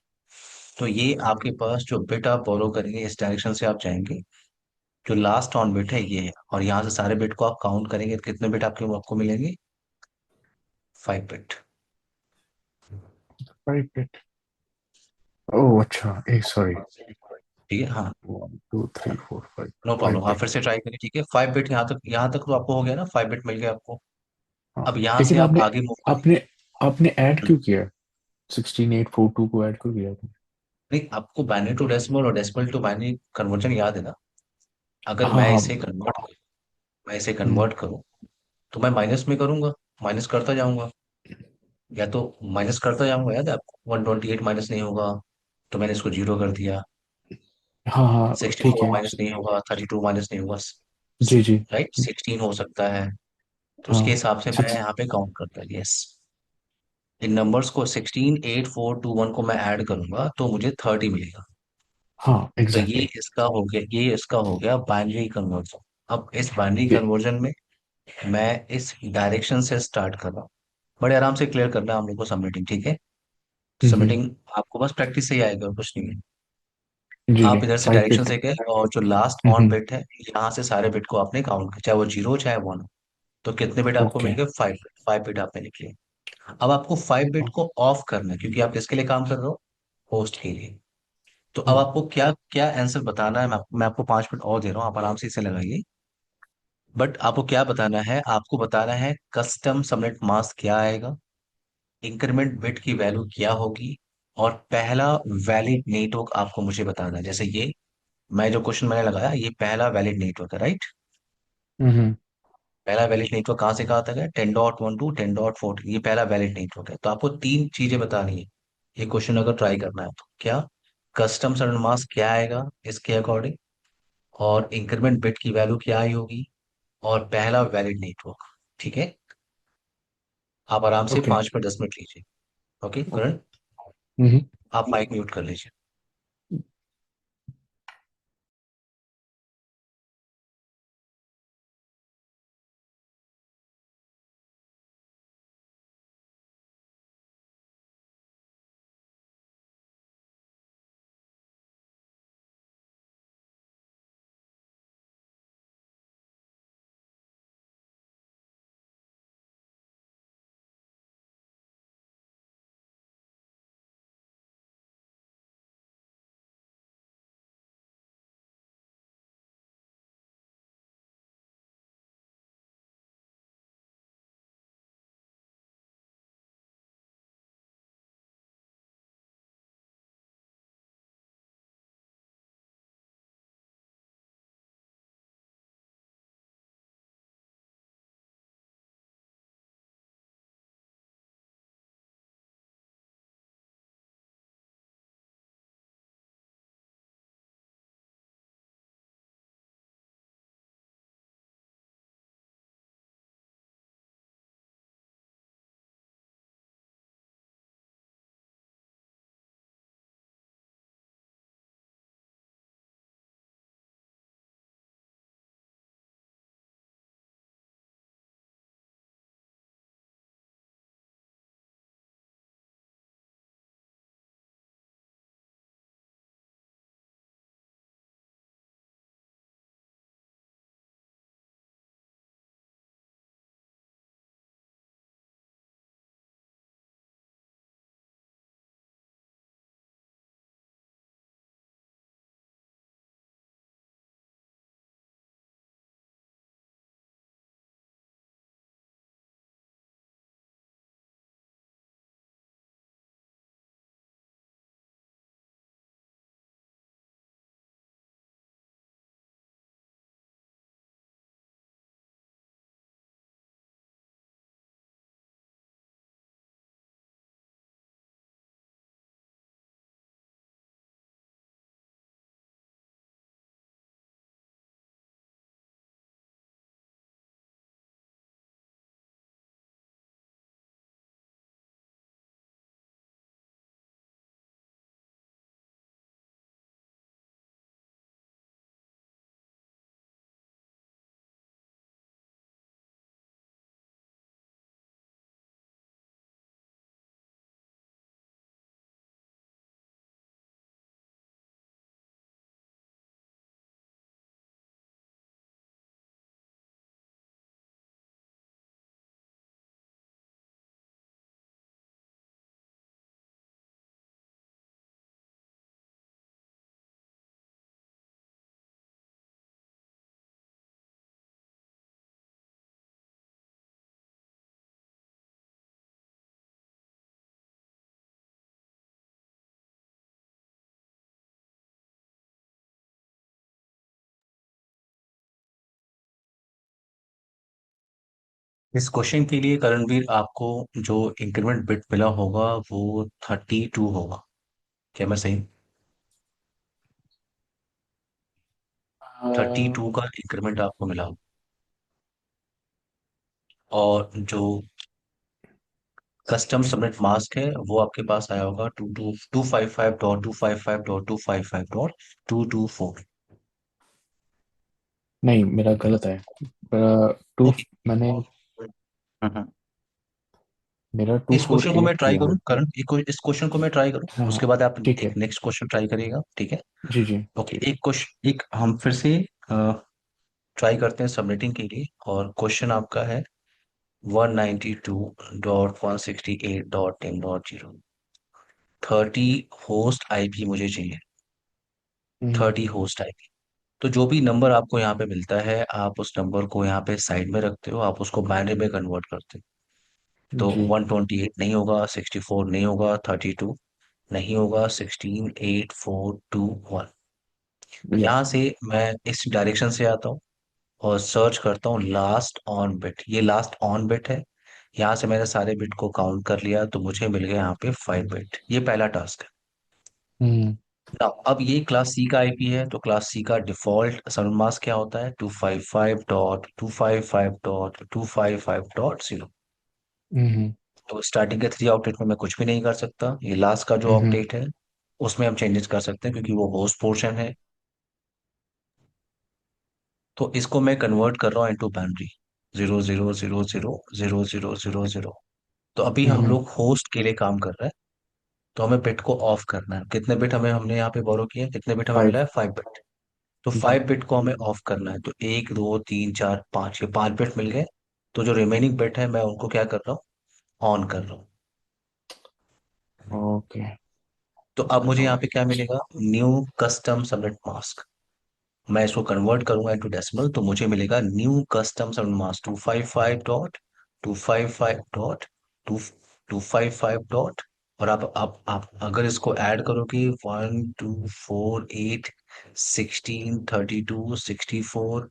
तो ये आपके पास जो बिट आप फॉलो करेंगे, इस डायरेक्शन से आप जाएंगे, जो लास्ट ऑन बिट है ये है, और यहाँ से सारे बिट को आप काउंट करेंगे तो कितने बिट आपके आपको मिलेंगे? 5 बिट। 5 बिट। ओह अच्छा, ए सॉरी। ठीक है, हाँ। 1 2 3 4 5, नो फाइव प्रॉब्लम, आप बिट फिर से ट्राई करिए। ठीक है, 5 बिट यहाँ तक तो आपको हो गया ना, 5 बिट मिल गया आपको। हाँ, अब यहाँ से लेकिन आप आपने आगे मूव करिए। आपने आपने ऐड हम्म, क्यों किया? 16 8 4 2 को ऐड क्यों किया आपने? नहीं, आपको बाइनरी टू डेसिमल और डेसिमल टू बाइनरी कन्वर्जन याद है ना? अगर हाँ मैं हाँ। इसे कन्वर्ट करूँ, मैं इसे हम्म, कन्वर्ट करूँ, तो मैं माइनस में करूंगा, माइनस करता जाऊंगा, या तो माइनस करता जाऊंगा, याद है आपको? 128 माइनस नहीं होगा, तो मैंने इसको जीरो कर दिया। हाँ हाँ, सिक्सटी ठीक फोर है। माइनस नहीं होगा, 32 माइनस नहीं होगा, जी जी। राइट? 16 हो सकता है। तो उसके हाँ, हिसाब से मैं 6। यहाँ पे काउंट करता, यस। इन नंबर्स को 16 8 4 2 1 को मैं ऐड करूंगा तो मुझे 30 मिलेगा। हाँ तो ये एग्जैक्टली। इसका हो गया, ये इसका हो गया बाइनरी कन्वर्जन। अब इस बाइनरी ये। कन्वर्जन में मैं इस डायरेक्शन से स्टार्ट कर रहा हूँ। बड़े आराम से क्लियर करना है हम लोग को सबमिटिंग, ठीक है? हम्म। सबमिटिंग आपको बस प्रैक्टिस से ही आएगा और कुछ नहीं है। जी जी, आप इधर से 5 बिट। डायरेक्शन से गए और जो लास्ट ऑन हम्म। बिट है, यहाँ से सारे बिट को आपने काउंट किया, चाहे वो जीरो चाहे वन। तो कितने बिट आपको ओके। मिल गए? 5 बिट। 5 बिट आपने लिख लिए। अब आपको 5 बिट को ऑफ करना है, क्योंकि आप किसके लिए काम कर रहे हो? होस्ट के लिए। तो अब आपको क्या क्या आंसर बताना है, मैं आपको 5 मिनट और दे रहा हूँ, आप आराम से इसे लगाइए। बट आपको क्या बताना है? आपको बताना है कस्टम सबनेट मास्क क्या आएगा, इंक्रीमेंट बिट की वैल्यू क्या होगी, और पहला वैलिड नेटवर्क आपको मुझे बताना है। जैसे ये मैं जो क्वेश्चन मैंने लगाया, ये पहला वैलिड नेटवर्क है, राइट? हम्म। पहला वैलिड नेटवर्क कहाँ से कहाँ तक है? 10.1 टू 10.14, ये पहला वैलिड नेटवर्क है। तो आपको तीन चीजें बतानी है ये क्वेश्चन अगर ट्राई करना है तो। क्या? कस्टम सडन मास्क क्या आएगा इसके अकॉर्डिंग, और इंक्रीमेंट बिट की वैल्यू क्या आई होगी, और पहला वैलिड नेटवर्क। ठीक है, आप आराम से ओके। 5 में 10 मिनट लीजिए। ओके करण, हम्म। आप माइक म्यूट कर लीजिए। इस क्वेश्चन के लिए करणवीर आपको जो इंक्रीमेंट बिट मिला होगा वो 32 होगा। क्या मैं सही? 32 का इंक्रीमेंट आपको मिला होगा। और जो कस्टम सबनेट मास्क है वो आपके पास आया होगा 255.255.255.224। नहीं, मेरा गलत है। मेरा टू ओके। मैंने हम्म। मेरा टू इस फोर क्वेश्चन को मैं एट ट्राई किया। करूं करण, इस क्वेश्चन को मैं ट्राई करूं, हाँ हाँ, उसके बाद आप ठीक एक है। नेक्स्ट क्वेश्चन ट्राई करिएगा, ठीक है? जी जी। ओके, एक क्वेश्चन, एक हम फिर से ट्राई करते हैं सबमिटिंग के लिए। और क्वेश्चन आपका है 192.168.10.0। 30 होस्ट आईपी मुझे चाहिए। हम्म 30 होस्ट आईपी। तो जो भी नंबर आपको यहाँ पे मिलता है आप उस नंबर को यहाँ पे साइड में रखते हो, आप उसको बाइनरी में कन्वर्ट करते हो। तो जी। 128 नहीं होगा, 64 नहीं होगा, 32 नहीं होगा, 16, 8, 4, 2, 1। तो या। यहाँ से मैं इस डायरेक्शन से आता हूँ और सर्च करता हूँ लास्ट ऑन बिट। ये लास्ट ऑन बिट है। यहाँ से मैंने सारे बिट को काउंट कर लिया तो मुझे मिल गया यहाँ पे 5 बिट। ये पहला टास्क है। हम्म Now, अब ये क्लास सी का आईपी है तो क्लास सी का डिफॉल्ट सबनेट मास्क क्या होता है? 255.255.255.0। हम्म तो स्टार्टिंग के 3 आउटलेट में मैं कुछ भी नहीं कर सकता। ये लास्ट का जो हम्म आउटलेट है उसमें हम चेंजेस कर सकते हैं क्योंकि वो होस्ट पोर्शन है। तो इसको मैं कन्वर्ट कर रहा हूँ इनटू बाइनरी। 0 0 0 0 0 0 0 0। तो अभी हम हम्म लोग होस्ट के लिए काम कर रहे हैं। तो हमें बिट को ऑफ करना है। कितने बिट हमने यहाँ पे बोरो किए हैं? कितने बिट हमें मिला फाइव। है? 5 बिट। तो जी। 5 बिट को हमें ऑफ करना है। तो 1 2 3 4 5, ये 5 बिट मिल गए। तो जो रिमेनिंग बिट है मैं उनको क्या कर रहा हूँ? ऑन कर रहा हूँ। ओके। तो अब मुझे यहाँ पे क्या मिलेगा? New custom subnet mask. मैं इसको कन्वर्ट करूंगा इनटू डेसिमल तो मुझे मिलेगा न्यू कस्टम सबनेट मास्क 255.255.2 255. और आप अगर इसको ऐड करोगे 1 2 4 8 16 32 64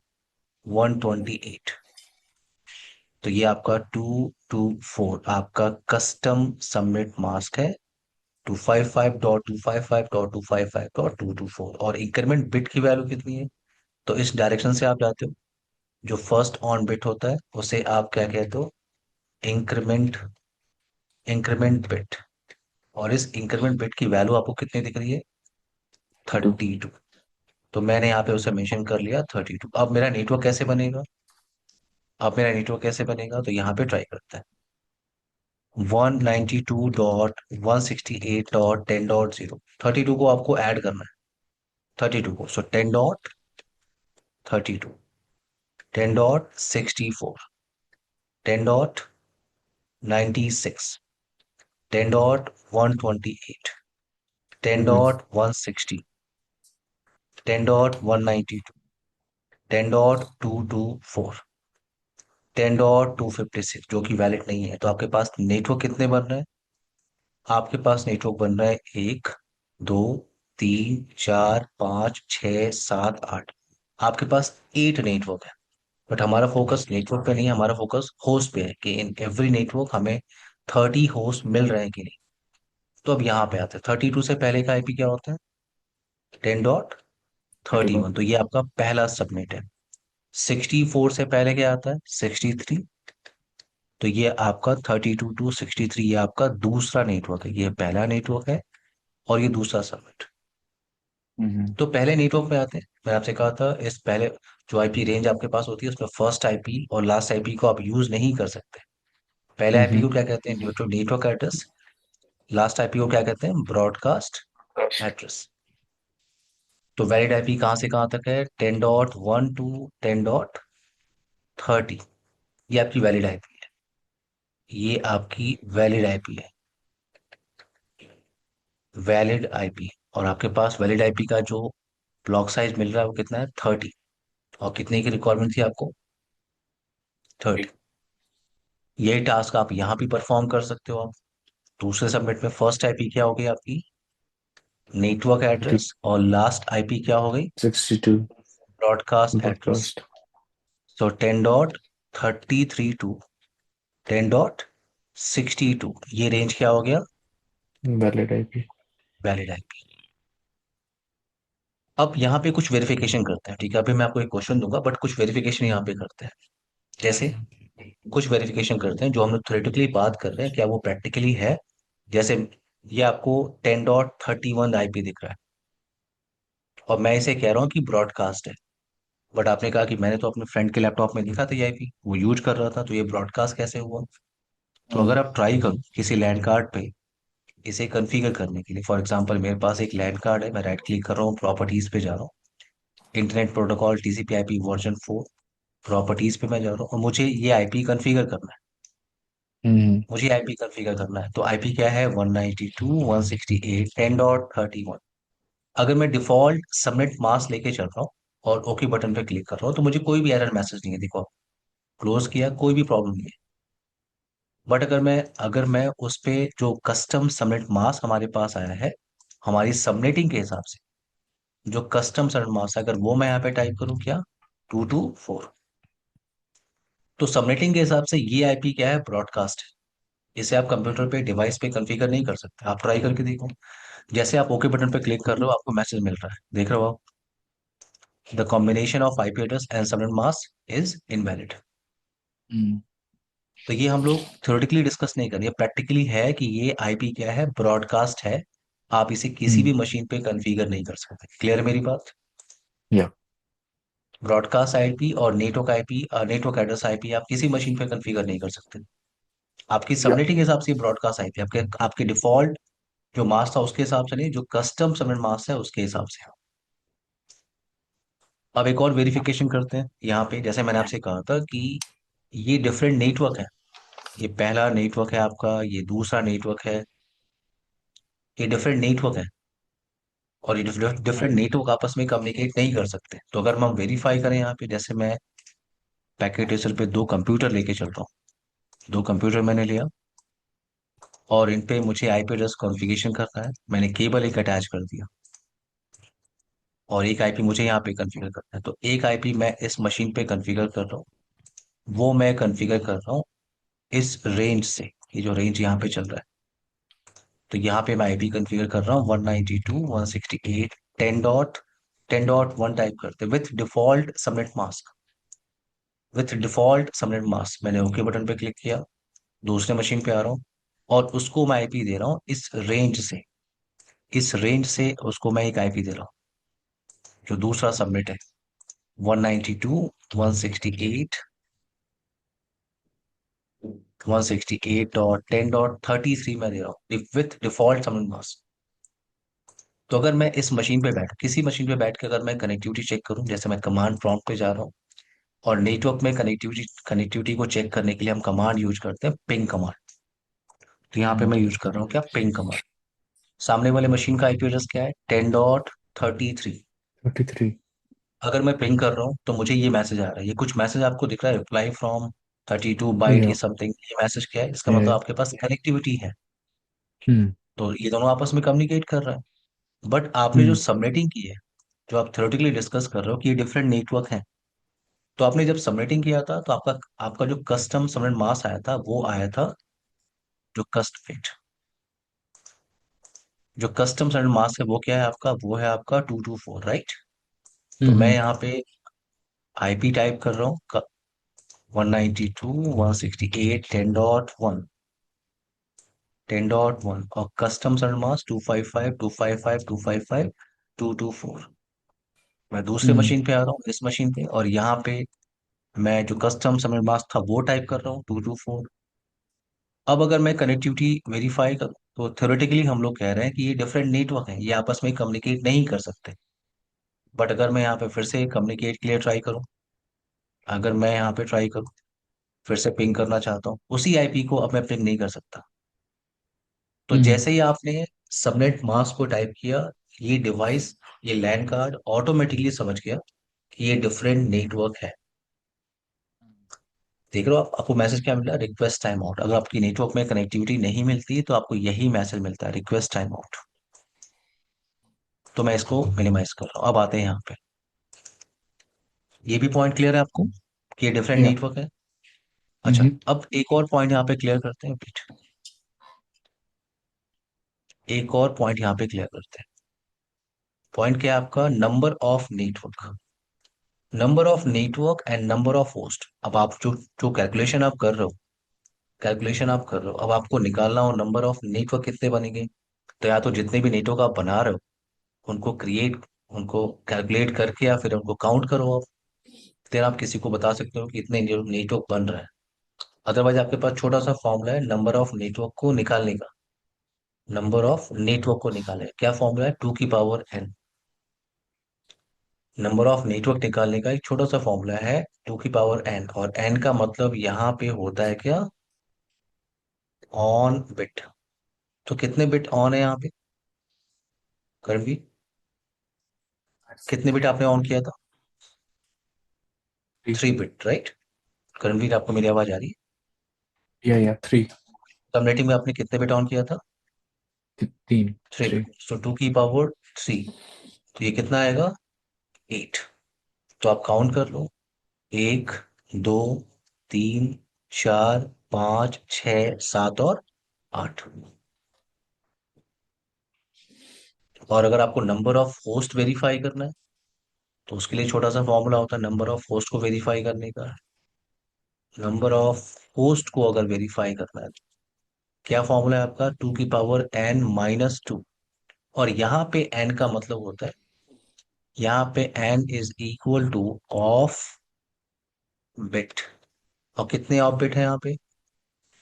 128, तो ये आपका 224 आपका कस्टम सबमिट मास्क है। 255.255.255.224। और इंक्रीमेंट बिट की वैल्यू कितनी है? तो इस डायरेक्शन से आप जाते हो। जो फर्स्ट ऑन बिट होता है उसे आप क्या कहते हो? Increment increment bit. और इस इंक्रीमेंट बिट की वैल्यू आपको कितनी दिख रही है? 2। 32। तो मैंने यहाँ पे उसे मेंशन कर लिया 32। अब मेरा नेटवर्क कैसे बनेगा? तो यहाँ पे ट्राई करते हैं। 192.168.10.0। 32 को आपको ऐड करना है। 32 को, सो 10.32, 10.64, 10.96, 10.128, टेन हम्म डॉट वन सिक्सटी 10.192, 10.224, 10.256 जो कि वैलिड नहीं है। तो आपके पास नेटवर्क कितने बन रहे हैं? आपके पास नेटवर्क बन रहा है 1 2 3 4 5 6 7 8। आपके पास 8 नेटवर्क है। बट हमारा फोकस नेटवर्क पे नहीं है, हमारा फोकस होस्ट पे है कि इन एवरी नेटवर्क हमें 30 होस्ट मिल रहे हैं कि नहीं। तो अब यहाँ पे आते हैं। 32 से पहले का आईपी क्या होता है? 10.31। 31। तो ये आपका पहला सबनेट है। 64 से पहले क्या आता है? 63। तो ये आपका 32 to 63, ये आपका दूसरा नेटवर्क है। ये पहला नेटवर्क है और ये दूसरा सबनेट। हम्म तो पहले नेटवर्क पे आते हैं। मैं आपसे कहा था इस पहले जो आईपी रेंज आपके पास होती है उसमें फर्स्ट आईपी और लास्ट आईपी को आप यूज नहीं कर सकते। पहले आईपी हम्म को क्या कहते हैं? Neutral network address. Last IP को क्या कहते हैं? Broadcast address. तो वैलिड आईपी कहाँ से कहाँ तक है? 10.1 to 10.30। ये आपकी वैलिड आईपी है। ये आपकी वैलिड आईपी है। Valid IP. और आपके पास वैलिड आईपी का जो ब्लॉक साइज मिल रहा है वो कितना है? 30। और कितने की रिक्वायरमेंट थी आपको? 30। यही टास्क आप यहाँ भी परफॉर्म कर सकते हो आप। दूसरे सबमिट में फर्स्ट आईपी क्या हो गई आपकी? Network address. और लास्ट आईपी क्या हो गई? 62। Broadcast address. ब्रॉडकास्ट। सो 10.332 10.62, ये रेंज क्या हो गया? Valid IP. Valid IP. अब यहाँ पे कुछ वेरिफिकेशन करते हैं, ठीक है? अभी मैं आपको एक क्वेश्चन दूंगा, बट कुछ वेरिफिकेशन यहाँ पे करते हैं। जैसे कुछ वेरिफिकेशन करते हैं, जो हम लोग थ्योरेटिकली बात कर रहे हैं क्या वो प्रैक्टिकली है। जैसे ये आपको 10.31 आईपी दिख रहा है, और मैं इसे कह रहा हूँ कि ब्रॉडकास्ट है। बट आपने कहा कि मैंने तो अपने फ्रेंड के लैपटॉप में देखा था ये आईपी, वो यूज कर रहा था, तो ये ब्रॉडकास्ट कैसे हुआ? तो हम्म। अगर आप ट्राई करो किसी लैंड कार्ड पे इसे कॉन्फ़िगर करने के लिए, फॉर एग्जांपल मेरे पास एक लैंड कार्ड है, मैं राइट क्लिक कर रहा हूँ, प्रॉपर्टीज पे जा रहा हूँ, internet protocol TCP/IP version 4, properties पे मैं जा रहा हूँ, और मुझे ये आईपी कॉन्फ़िगर करना है। हम्म। मुझे आईपी कॉन्फ़िगर करना है, तो आईपी क्या है? 192.168.10.31। अगर मैं डिफॉल्ट सबनेट मास्क लेके चल रहा हूँ और ओके बटन पे क्लिक कर रहा हूँ, तो मुझे कोई भी एरर मैसेज नहीं है, देखो। क्लोज किया, कोई भी प्रॉब्लम नहीं है। बट अगर मैं उस पे जो कस्टम सबनेट मास्क हमारे पास आया है, हमारी सबनेटिंग के हिसाब से जो कस्टम सबनेट मास्क है, अगर वो मैं यहाँ पे टाइप करूँ क्या? 224। तो सबनेटिंग के हिसाब से ये आईपी क्या है? ब्रॉडकास्ट है। इसे आप कंप्यूटर पे डिवाइस पे कॉन्फ़िगर नहीं कर सकते, आप ट्राई करके देखो। जैसे आप ओके बटन पे क्लिक कर रहे हो, आपको मैसेज मिल रहा है, देख रहे हो आप? The combination of IP address and subnet mask is invalid. Hmm. तो ये हम लोग थ्योरेटिकली डिस्कस नहीं कर रहे, प्रैक्टिकली है कि ये आईपी क्या है? ब्रॉडकास्ट है। आप इसे किसी हम्म। भी मशीन पे कॉन्फ़िगर नहीं कर सकते। क्लियर है मेरी बात? या। ब्रॉडकास्ट आईपी और network IP, network address IP आप किसी मशीन पे कॉन्फ़िगर नहीं कर सकते। आपकी या। सबनेटिंग के हिसाब से ब्रॉडकास्ट आईपी, आपके आपके डिफॉल्ट जो मास्क था उसके हिसाब से नहीं, जो कस्टम सबनेट मास्क है उसके हिसाब से। अब एक और वेरिफिकेशन करते हैं यहाँ पे, जैसे मैंने आपसे कहा था कि ये डिफरेंट नेटवर्क है। ये पहला नेटवर्क है आपका, ये दूसरा नेटवर्क है, ये डिफरेंट नेटवर्क है। और ये डिफरेंट नेटवर्क आपस में कम्युनिकेट नहीं कर सकते। तो अगर हम वेरीफाई करें यहाँ पे, जैसे मैं पैकेट ट्रेसर पे दो कंप्यूटर लेके चलता हूँ, दो कंप्यूटर मैंने लिया, और इन पे मुझे आईपी एड्रेस कॉन्फ़िगरेशन करना है, मैंने केबल एक अटैच कर दिया, और एक आईपी मुझे यहाँ पे कॉन्फ़िगर करना है। तो एक आईपी मैं इस मशीन पे कॉन्फ़िगर कर रहा हूँ, वो मैं कॉन्फ़िगर कर रहा हूँ इस रेंज से। ये जो रेंज यहाँ पे चल रहा है, तो यहाँ पे मैं आईपी कॉन्फ़िगर कर रहा हूँ 192.168.10.10.1 टाइप करते, with default subnet mask. With default subnet mask मैंने ओके बटन पे क्लिक किया, दूसरे मशीन पे आ रहा हूँ, और उसको मैं आईपी दे रहा हूँ इस रेंज से। इस रेंज से उसको मैं एक आईपी दे रहा हूँ, जो दूसरा सबनेट है, 192.168.10.33 में दे रहा हूँ विथ डिफॉल्ट सबनेट मास्क। तो अगर मैं इस मशीन पे बैठ किसी मशीन पे बैठ के अगर मैं कनेक्टिविटी चेक करूं, जैसे मैं कमांड प्रॉम्प्ट पे जा रहा हूँ, और नेटवर्क में कनेक्टिविटी कनेक्टिविटी को चेक करने के लिए हम कमांड यूज करते हैं, पिंग कमांड। तो यहाँ पे हम्म। मैं यूज कर रहा हूँ क्या? Ping command. सामने वाले मशीन का आईपी एड्रेस क्या है? 10.33। 33। अगर मैं पिंग कर रहा हूँ तो मुझे ये मैसेज आ रहा है, ये कुछ मैसेज आपको दिख रहा है, रिप्लाई फ्रॉम 32 बाइट या। ये समथिंग। ये मैसेज क्या है? इसका मतलब या। आपके पास कनेक्टिविटी है। हम्म। तो ये दोनों आपस में कम्युनिकेट कर रहा है। बट आपने जो हम्म। सबनेटिंग की है, जो आप थ्योरेटिकली डिस्कस कर रहे हो कि ये डिफरेंट नेटवर्क है, तो आपने जब सबनेटिंग किया था, तो आपका आपका जो कस्टम सबनेट मास्क आया था, वो आया था जो जो कस्टम सबनेट मास्क है वो क्या है आपका? वो है आपका 224, राइट? तो मैं हम्म। यहाँ पे आईपी टाइप कर रहा हूँ 192.168.10.1, 10.1, और कस्टम सबनेट मास्क 255.255.255.224। मैं दूसरे हम्म। मशीन पे आ रहा हूँ, इस मशीन पे, और यहाँ पे मैं जो कस्टम सबनेट मास्क था वो टाइप कर रहा हूँ 224। अब अगर मैं कनेक्टिविटी वेरीफाई करूं, तो थ्योरेटिकली हम लोग कह रहे हैं कि ये डिफरेंट नेटवर्क हैं, ये आपस में कम्युनिकेट नहीं कर सकते। बट अगर मैं यहाँ पे फिर से कम्युनिकेट के लिए ट्राई करूं, अगर मैं यहाँ पे ट्राई करूं, फिर से पिंग करना चाहता हूँ उसी आईपी को, अब मैं पिंग नहीं कर सकता। तो हम्म। जैसे ही आपने सबनेट मास्क को टाइप किया, ये डिवाइस, ये लैन कार्ड ऑटोमेटिकली समझ गया कि ये डिफरेंट नेटवर्क है। देख रहे हो आप? आपको मैसेज क्या मिला? Request time out. अगर आपकी नेटवर्क में कनेक्टिविटी नहीं मिलती है, तो आपको यही मैसेज मिलता है, रिक्वेस्ट टाइम आउट। तो मैं इसको मिनिमाइज कर रहा हूँ। अब आते हैं यहाँ पे, ये भी पॉइंट क्लियर है आपको कि ये डिफरेंट या। नेटवर्क है? अच्छा, हम्म। अब एक और पॉइंट यहाँ पे क्लियर करते हैं पीठ। एक और पॉइंट यहाँ पे क्लियर करते हैं। पॉइंट क्या है आपका? Number of network. Number of network and number of host. अब आप जो जो कैलकुलेशन आप कर रहे हो, अब आपको निकालना हो नंबर ऑफ नेटवर्क कितने बनेंगे। तो या तो जितने भी नेटवर्क आप बना रहे हो उनको क्रिएट उनको कैलकुलेट करके या फिर उनको काउंट करो आप। फिर आप किसी को बता सकते हो कि इतने नेटवर्क बन रहा है। अदरवाइज आपके पास छोटा सा फॉर्मूला है नंबर ऑफ नेटवर्क को निकालने का। नंबर ऑफ नेटवर्क को निकालने का क्या फॉर्मूला है? 2 की power n। Number of network निकालने का एक छोटा सा फॉर्मूला है 2 की पावर n, और n का मतलब यहाँ पे होता है क्या? On bit. तो कितने बिट ऑन है यहाँ पे करंटली? कितने बिट आपने ऑन किया था? 3 बिट, राइट? करणवीर, आपको मेरी आवाज आ रही है? या 3। सबनेटिंग में आपने कितने बिट ऑन किया था? 3। 3 बिट। 3। सो 2 की पावर 3। तो ये कितना आएगा? 8। तो आप काउंट कर लो। 1, 2, 3, 4, 5, 6, 7 और 8। और अगर आपको नंबर ऑफ होस्ट वेरीफाई करना है तो उसके लिए छोटा सा फॉर्मूला होता है नंबर ऑफ होस्ट को वेरीफाई करने का। नंबर ऑफ होस्ट को अगर वेरीफाई करना है तो क्या फॉर्मूला है आपका? 2 की पावर n-2। और यहाँ पे n का मतलब होता है, यहाँ पे n is equal two of bit. और कितने ऑफ बिट है यहाँ पे?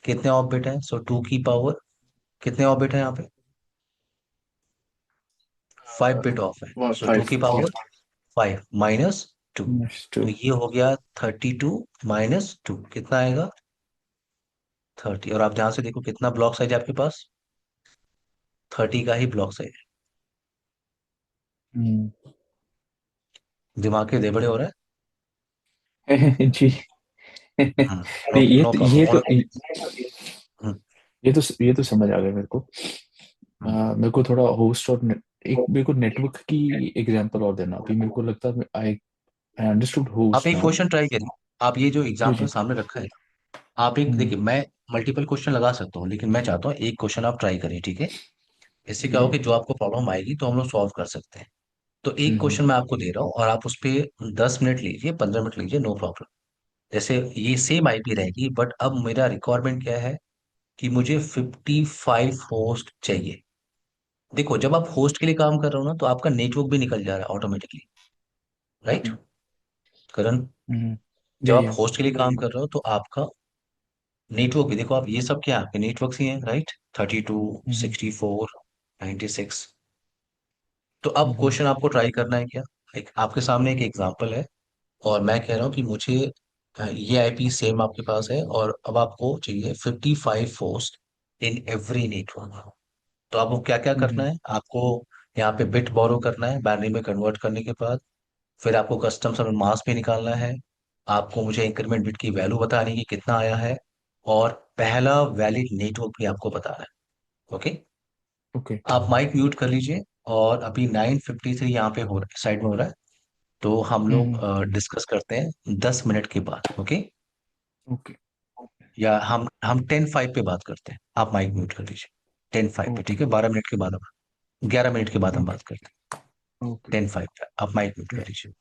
कितने ऑफ बिट है? सो 2 की पावर, कितने ऑफ बिट है यहाँ पे? 5 बिट ऑफ है। सो टू 5। की या पावर 5 - 2। नेक्स्ट 2। तो ये हो गया 32 - 2, कितना आएगा? 30। और आप ध्यान से देखो कितना ब्लॉक साइज है आपके पास? 30 का ही ब्लॉक साइज है। हम्म। दिमाग के देबड़े हो रहा है। जी। नो नहीं, ये नो तो ये प्रॉब्लम। तो हम्म, ये तो समझ आ गया मेरे को। हम्म। मेरे को थोड़ा होस्ट और एक मेरे को नेटवर्क की एग्जांपल और देना। अभी मेरे को लगता है आई आई अंडरस्टूड आप होस्ट एक नाउ। क्वेश्चन ट्राई करिए। आप ये जो जी एग्जाम्पल जी। सामने रखा है, आप एक हम्म। देखिए, मैं मल्टीपल क्वेश्चन लगा सकता हूँ लेकिन मैं चाहता हूँ एक क्वेश्चन आप ट्राई करिए, ठीक है? इससे क्या जी। होगा कि जो आपको प्रॉब्लम आएगी तो हम लोग सॉल्व कर सकते हैं। तो एक हम्म। क्वेश्चन मैं आपको दे रहा हूँ और आप उस पर 10 मिनट लीजिए, 15 मिनट लीजिए, नो प्रॉब्लम। जैसे ये सेम आईपी रहेगी बट अब मेरा रिक्वायरमेंट क्या है कि मुझे 55 होस्ट चाहिए। देखो, जब आप होस्ट के लिए काम कर रहे हो ना तो आपका नेटवर्क भी निकल जा रहा है ऑटोमेटिकली, राइट हम्म। करण? हम्म। जब आप या होस्ट के लिए काम कर रहे हो तो आपका नेटवर्क भी देखो, आप ये सब क्या है? आपके नेटवर्क ही हैं, राइट? 32, हम्म। 64, 96। तो अब हम्म। क्वेश्चन आपको ट्राई करना है क्या? एक आपके सामने एक एग्जांपल है और मैं कह रहा हूँ कि मुझे ये आईपी सेम आपके पास है और अब आपको चाहिए 55 होस्ट इन एवरी नेटवर्क। तो आपको क्या क्या करना हम्म। है? आपको यहाँ पे बिट बोरो करना है बाइनरी में कन्वर्ट करने के बाद। फिर आपको कस्टम समय मास भी निकालना है। आपको मुझे इंक्रीमेंट बिट की वैल्यू बतानी है कि कितना आया है। और पहला वैलिड नेटवर्क भी आपको बताना है। ओके। ओके। आप माइक म्यूट कर लीजिए। और अभी 9:53 यहाँ पे हो रहा साइड में हो रहा है। तो हम लोग हम्म। डिस्कस करते हैं 10 मिनट के बाद, ओके? ओके। या हम 10:05 पे बात करते हैं। आप माइक म्यूट कर लीजिए 10:05 पे, ओके। ठीक है? 12 मिनट के बाद, हम 11 मिनट के बाद हम ओके। बात करते ओके। हैं 10:05 पे। आप माइक म्यूट कर या लीजिए।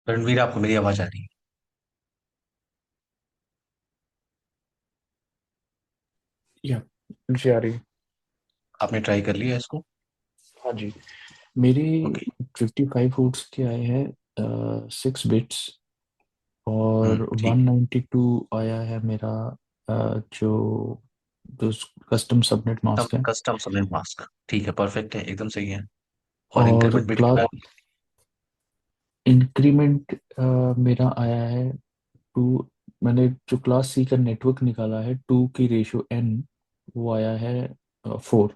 रणवीर, आपको मेरी आवाज आ रही है? या जी आ रही है। आपने ट्राई कर लिया इसको? हाँ जी। मेरे ओके। 55 वोट्स के आए हैं 6 बिट्स, और ठीक। 192 आया है मेरा जो जो कस्टम सबनेट मास्क है। कस्टम सबनेट मास्क, ठीक है, परफेक्ट है, एकदम सही है। और और इंक्रीमेंट बिट की क्लास वैल्यू? इंक्रीमेंट मेरा आया है 2। मैंने जो क्लास सी का नेटवर्क निकाला है 2 की रेशियो n, वो आया है 4।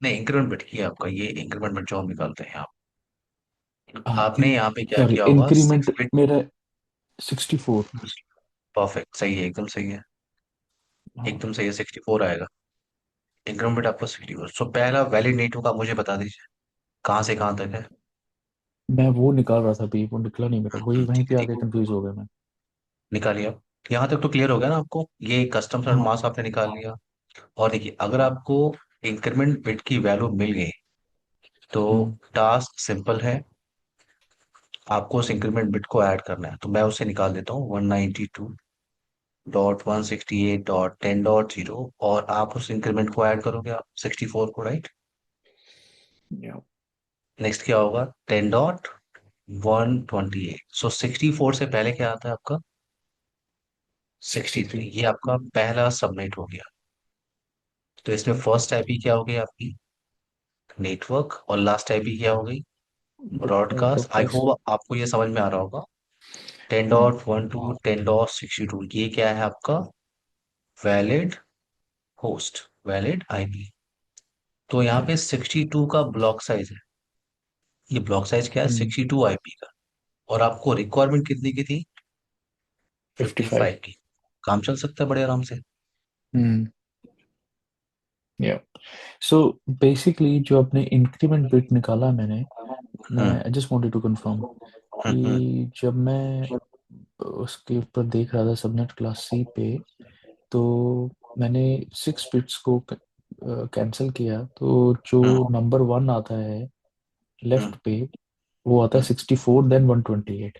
नहीं, इंक्रीमेंट बिट की है आपका, ये इंक्रीमेंट बिट जो हम निकालते हैं आप। हाँ, आपने यहाँ पे क्या सॉरी, किया होगा, सिक्स इंक्रीमेंट बिट। मेरा 64। परफेक्ट, सही है, एकदम सही है। हाँ, एकदम सही है, 64 आएगा। इंक्रीमेंट बिट आपका 64। सो पहला वैलिड नेटवर्क आप मुझे बता दीजिए, कहाँ से कहाँ तक है? मैं वो निकाल रहा था अभी, वो निकला नहीं मेरा, वही वहीं ठीक है, पे ठीक आके है, कंफ्यूज हो गया मैं। निकालिए आप। यहाँ तक तो क्लियर हो गया ना आपको, ये कस्टम सर्ट हाँ। मास आपने निकाल लिया। और देखिए, अगर हाँ। आपको इंक्रीमेंट बिट की वैल्यू मिल गई, तो हम्म। टास्क सिंपल है। आपको उस इंक्रीमेंट बिट को ऐड करना है, तो मैं उसे निकाल देता हूँ, 192.168.10.0, और आप उस इंक्रीमेंट को ऐड करोगे आप 64 को, राइट? या नेक्स्ट क्या होगा, 10.128। सो 64 से पहले क्या आता है आपका? 63। 63। ये आपका पहला सबनेट हो गया। तो इसमें फर्स्ट आईपी क्या हो गई आपकी? नेटवर्क। और लास्ट आईपी क्या हो गई? ब्रॉडकास्ट। आई ब्रॉडकास्ट। होप आपको ये समझ में आ रहा होगा। टेन हम्म। डॉट वन टू 10.62, ये क्या है आपका? Valid host, valid IP. तो यहाँ या पे 62 का ब्लॉक साइज है। ये ब्लॉक साइज क्या है? 62 आईपी का। और आपको रिक्वायरमेंट कितनी की थी? 55। 55 की। काम चल सकता है बड़े आराम से। हम्म। या सो बेसिकली जो अपने इंक्रीमेंट बिट निकाला मैंने, मैं hmm. I just wanted to confirm hmm. कि जब मैं उसके ऊपर देख रहा था सबनेट क्लास सी पे, तो मैंने 6 बिट्स को कैंसिल किया, तो जो हम्म। नंबर 1 आता है हम्म। लेफ्ट पे, वो आता है हम्म। 64 देन 128।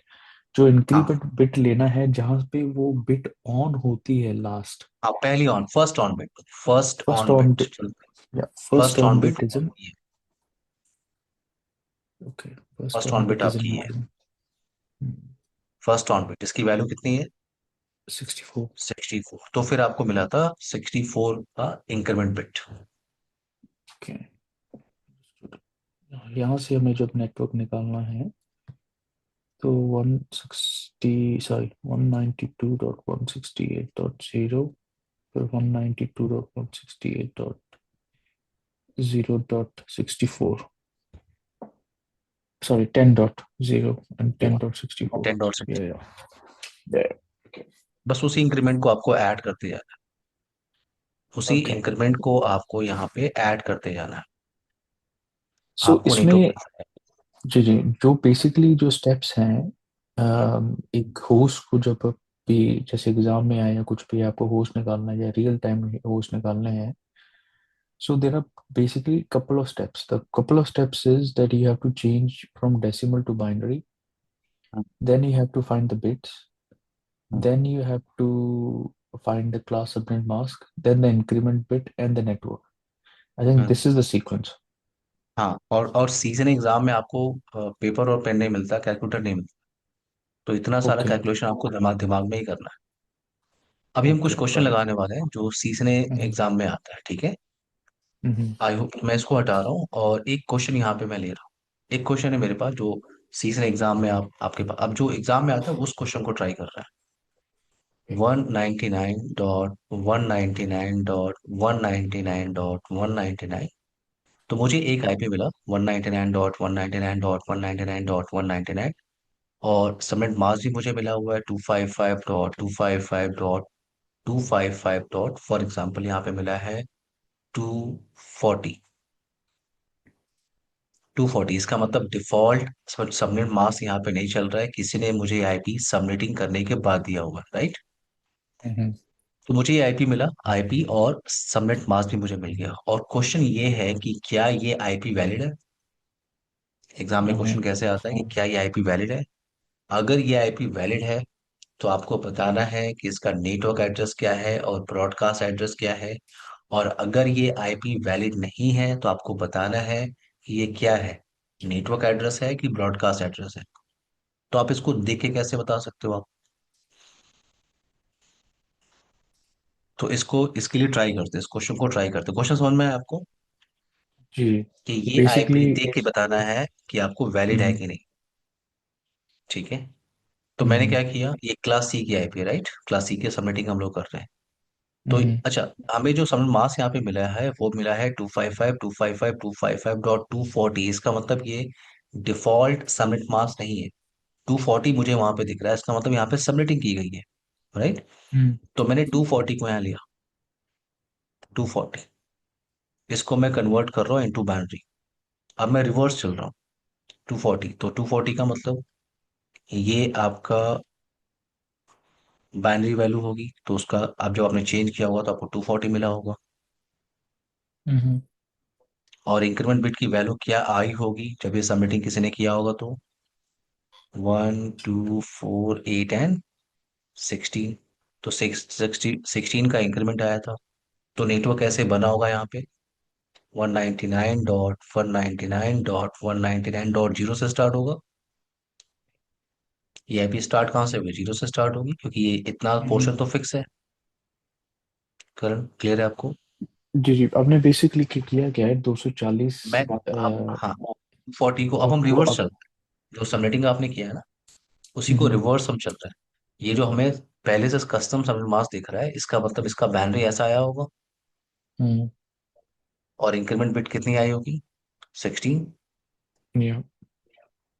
जो हाँ। इंक्रीमेंट बिट लेना है जहां पे वो बिट ऑन होती है लास्ट, हाँ, पहली on, first on bit, first first on on bit. Bit, या first first on on bit bit is in, ये। Okay, first first on on bit bit is in आपकी है। माइनस फर्स्ट ऑन बिट, इसकी value कितनी है? 64। 64। तो फिर आपको मिला था 64 का इंक्रीमेंट बिट। ओके, यहाँ से हमें जब नेटवर्क निकालना है, तो 192.168.0, फिर 192.168.0.64, सॉरी 10.0 एंड 10.64। 10.6। या ओके। बस उसी इंक्रीमेंट को आपको ऐड करते जाना है, उसी ओके, इंक्रीमेंट को आपको यहाँ पे ऐड करते जाना है। सो आपको नेटवर्क इसमें, मिलता है। जी जी, जो बेसिकली जो स्टेप्स हैं, हम्म। एक होस्ट को जब भी, जैसे एग्जाम में आए या कुछ भी आपको होस्ट निकालना है या रियल टाइम होस्ट निकालने हैं, so there are basically couple of steps. The couple of steps is that you have to change from decimal to binary, hmm. then you have to find the bits, hmm. then you have to find the class subnet mask, then the increment bit and the network. I think hmm. this is the sequence. हाँ, और season exam में आपको paper और pen नहीं मिलता, calculator नहीं मिलता। तो इतना सारा Okay. कैलकुलेशन आपको दिमाग दिमाग में ही करना है। अभी हम कुछ Okay, क्वेश्चन got it. लगाने वाले हैं जो सीजने Mm-hmm. एग्जाम में आता है, ठीक है? Mm-hmm. आई होप, मैं इसको हटा रहा हूँ और एक क्वेश्चन यहाँ पे मैं ले रहा हूँ। एक क्वेश्चन है मेरे पास जो सीजन एग्जाम में आपके पास अब जो एग्जाम में आता है उस क्वेश्चन को ट्राई कर रहा है। Okay. 199.199.199.199। तो मुझे एक आईपी मिला 199.199.199.199। और सबनेट मास्क भी मुझे मिला हुआ है 255.255.255. फॉर एग्जाम्पल यहाँ पे मिला है 240। 240, इसका मतलब डिफॉल्ट सबनेट मास्क यहाँ पे नहीं चल रहा है, किसी ने मुझे आईपी सबनेटिंग करने के बाद दिया हुआ है, राइट? Mm-hmm. तो मुझे ये आईपी मिला, आईपी और सबनेट मास्क भी मुझे मिल गया, और क्वेश्चन ये है कि क्या ये आईपी वैलिड है? एग्जाम में Mm-hmm. क्वेश्चन कैसे आता है कि क्या ये आईपी वैलिड है? अगर ये आईपी वैलिड है तो आपको बताना है कि इसका नेटवर्क एड्रेस क्या है और ब्रॉडकास्ट एड्रेस क्या है। और अगर ये आईपी वैलिड नहीं है तो आपको बताना है कि ये क्या है, नेटवर्क एड्रेस है कि ब्रॉडकास्ट एड्रेस है। तो आप इसको देख के कैसे बता सकते हो आप? तो इसको इसके लिए ट्राई करते हैं, इस क्वेश्चन को ट्राई करते हैं। क्वेश्चन समझ में है आपको? जी। कि ये बेसिकली। आईपी देख के बताना है कि आपको वैलिड है हम्म। कि नहीं। ठीक है। तो मैंने हम्म। क्या किया, ये क्लास सी की आईपी है, राइट? क्लास सी की सबनेटिंग हम लोग कर रहे हैं। तो हम्म। अच्छा, हमें जो सबनेट मास्क यहाँ पे मिला है वो मिला है 255, 255, 255, 240। इसका मतलब ये डिफॉल्ट सबनेट मास्क नहीं है। 240 मुझे वहां पे दिख रहा है, इसका मतलब यहाँ पे सबनेटिंग की गई है, राइट? हम्म। तो मैंने 240 को यहाँ लिया, 240। इसको मैं कन्वर्ट कर रहा हूँ इनटू बाइनरी। अब मैं रिवर्स चल रहा हूँ। 240, तो 240 का मतलब ये आपका बाइनरी वैल्यू होगी, तो उसका आप जब आपने चेंज किया होगा तो आपको 240 मिला होगा। हम्म। और इंक्रीमेंट बिट की वैल्यू क्या आई होगी जब ये सबमिटिंग किसी ने किया होगा? तो 1, 2, 4, 8 एंड 16। तो 16 का इंक्रीमेंट आया था। तो नेटवर्क कैसे बना होगा यहाँ पे? 199.199.199.0 से स्टार्ट होगा। ये आईपी स्टार्ट कहाँ से होगी? जीरो से स्टार्ट होगी, क्योंकि ये इतना हम्म। पोर्शन तो फिक्स है। करण, क्लियर है आपको? जी जी, आपने बेसिकली किया क्या है, 240 मैं अब, हाँ, 40 को अब हम को रिवर्स आप। चलते हैं। जो सबनेटिंग आपने किया है ना, उसी को हम्म। रिवर्स हम चल रहे हैं। ये जो हमें पहले से कस्टम सबनेट मास्क दिख रहा है, इसका मतलब इसका बाइनरी ऐसा आया होगा। हम्म। और इंक्रीमेंट बिट कितनी आई होगी? 16। या।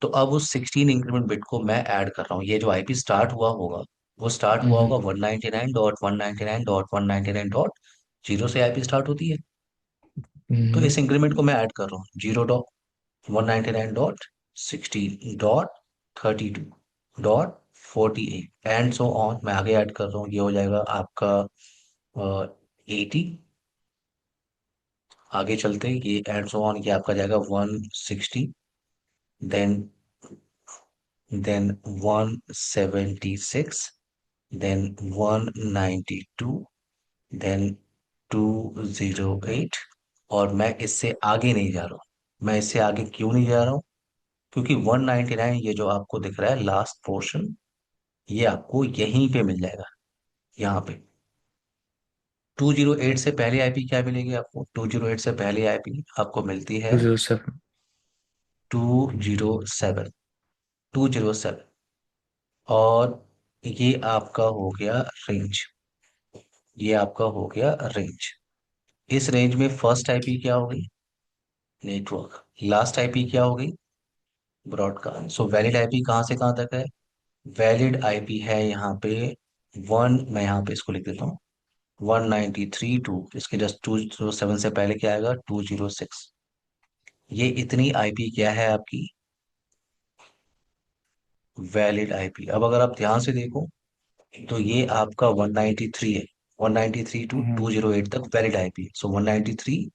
तो अब उस 16 इंक्रीमेंट बिट को मैं ऐड कर रहा हूँ। ये जो आईपी स्टार्ट हुआ होगा, वो स्टार्ट हुआ हम्म। होगा 199.199.199.0 से आईपी स्टार्ट होती है। तो हम्म। इस इंक्रीमेंट को मैं ऐड कर रहा हूँ, 0.199.16.32.48 एंड सो ऑन। मैं आगे ऐड कर रहा हूँ, ये हो जाएगा आपका 80। आगे चलते ये एंड सो ऑन, ये आपका जाएगा 160। देन 176। देन 192। देन 208। और मैं इससे आगे नहीं जा रहा हूँ। मैं इससे आगे क्यों नहीं जा रहा हूँ? क्योंकि 199, ये जो आपको दिख रहा है लास्ट पोर्शन, ये आपको यहीं पे मिल जाएगा, यहाँ पे। 208 से पहले आईपी क्या मिलेगी आपको? 208 से पहले आईपी आपको मिलती है 207। 207। 207। और ये आपका हो गया रेंज। ये आपका हो गया रेंज। इस रेंज में फर्स्ट आईपी क्या हो गई? नेटवर्क। लास्ट आईपी क्या हो गई? ब्रॉडकास्ट। सो वैलिड आईपी कहाँ से कहाँ तक है? वैलिड आईपी है यहाँ पे मैं यहाँ पे इसको लिख देता हूँ, 193 टू इसके जस्ट 207 से पहले क्या आएगा? 206। ये इतनी आईपी क्या है आपकी? Valid IP. अब अगर आप ध्यान से देखो तो ये आपका 193 है। 193 टू हम्म। 208 तक वैलिड आईपी। सो 193,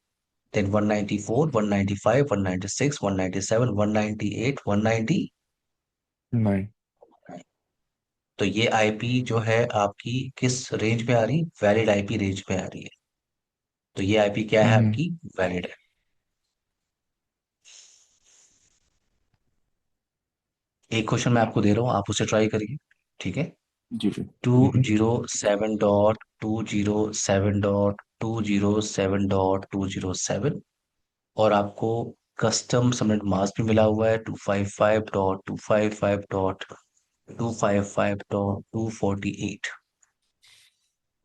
देन 194, 195, 196, 197, 198, 190। नहीं। तो ये आईपी जो है आपकी किस रेंज में आ रही? वैलिड आईपी रेंज में आ रही है। तो ये आईपी क्या है हम्म। आपकी? वैलिड है। एक क्वेश्चन मैं आपको दे रहा हूँ, आप उसे ट्राई करिए। ठीक है। जी जी। Two hmm. Zero seven dot 207.207.207। और आपको कस्टम सबनेट मास्क भी मिला हुआ है 255.255.255.248।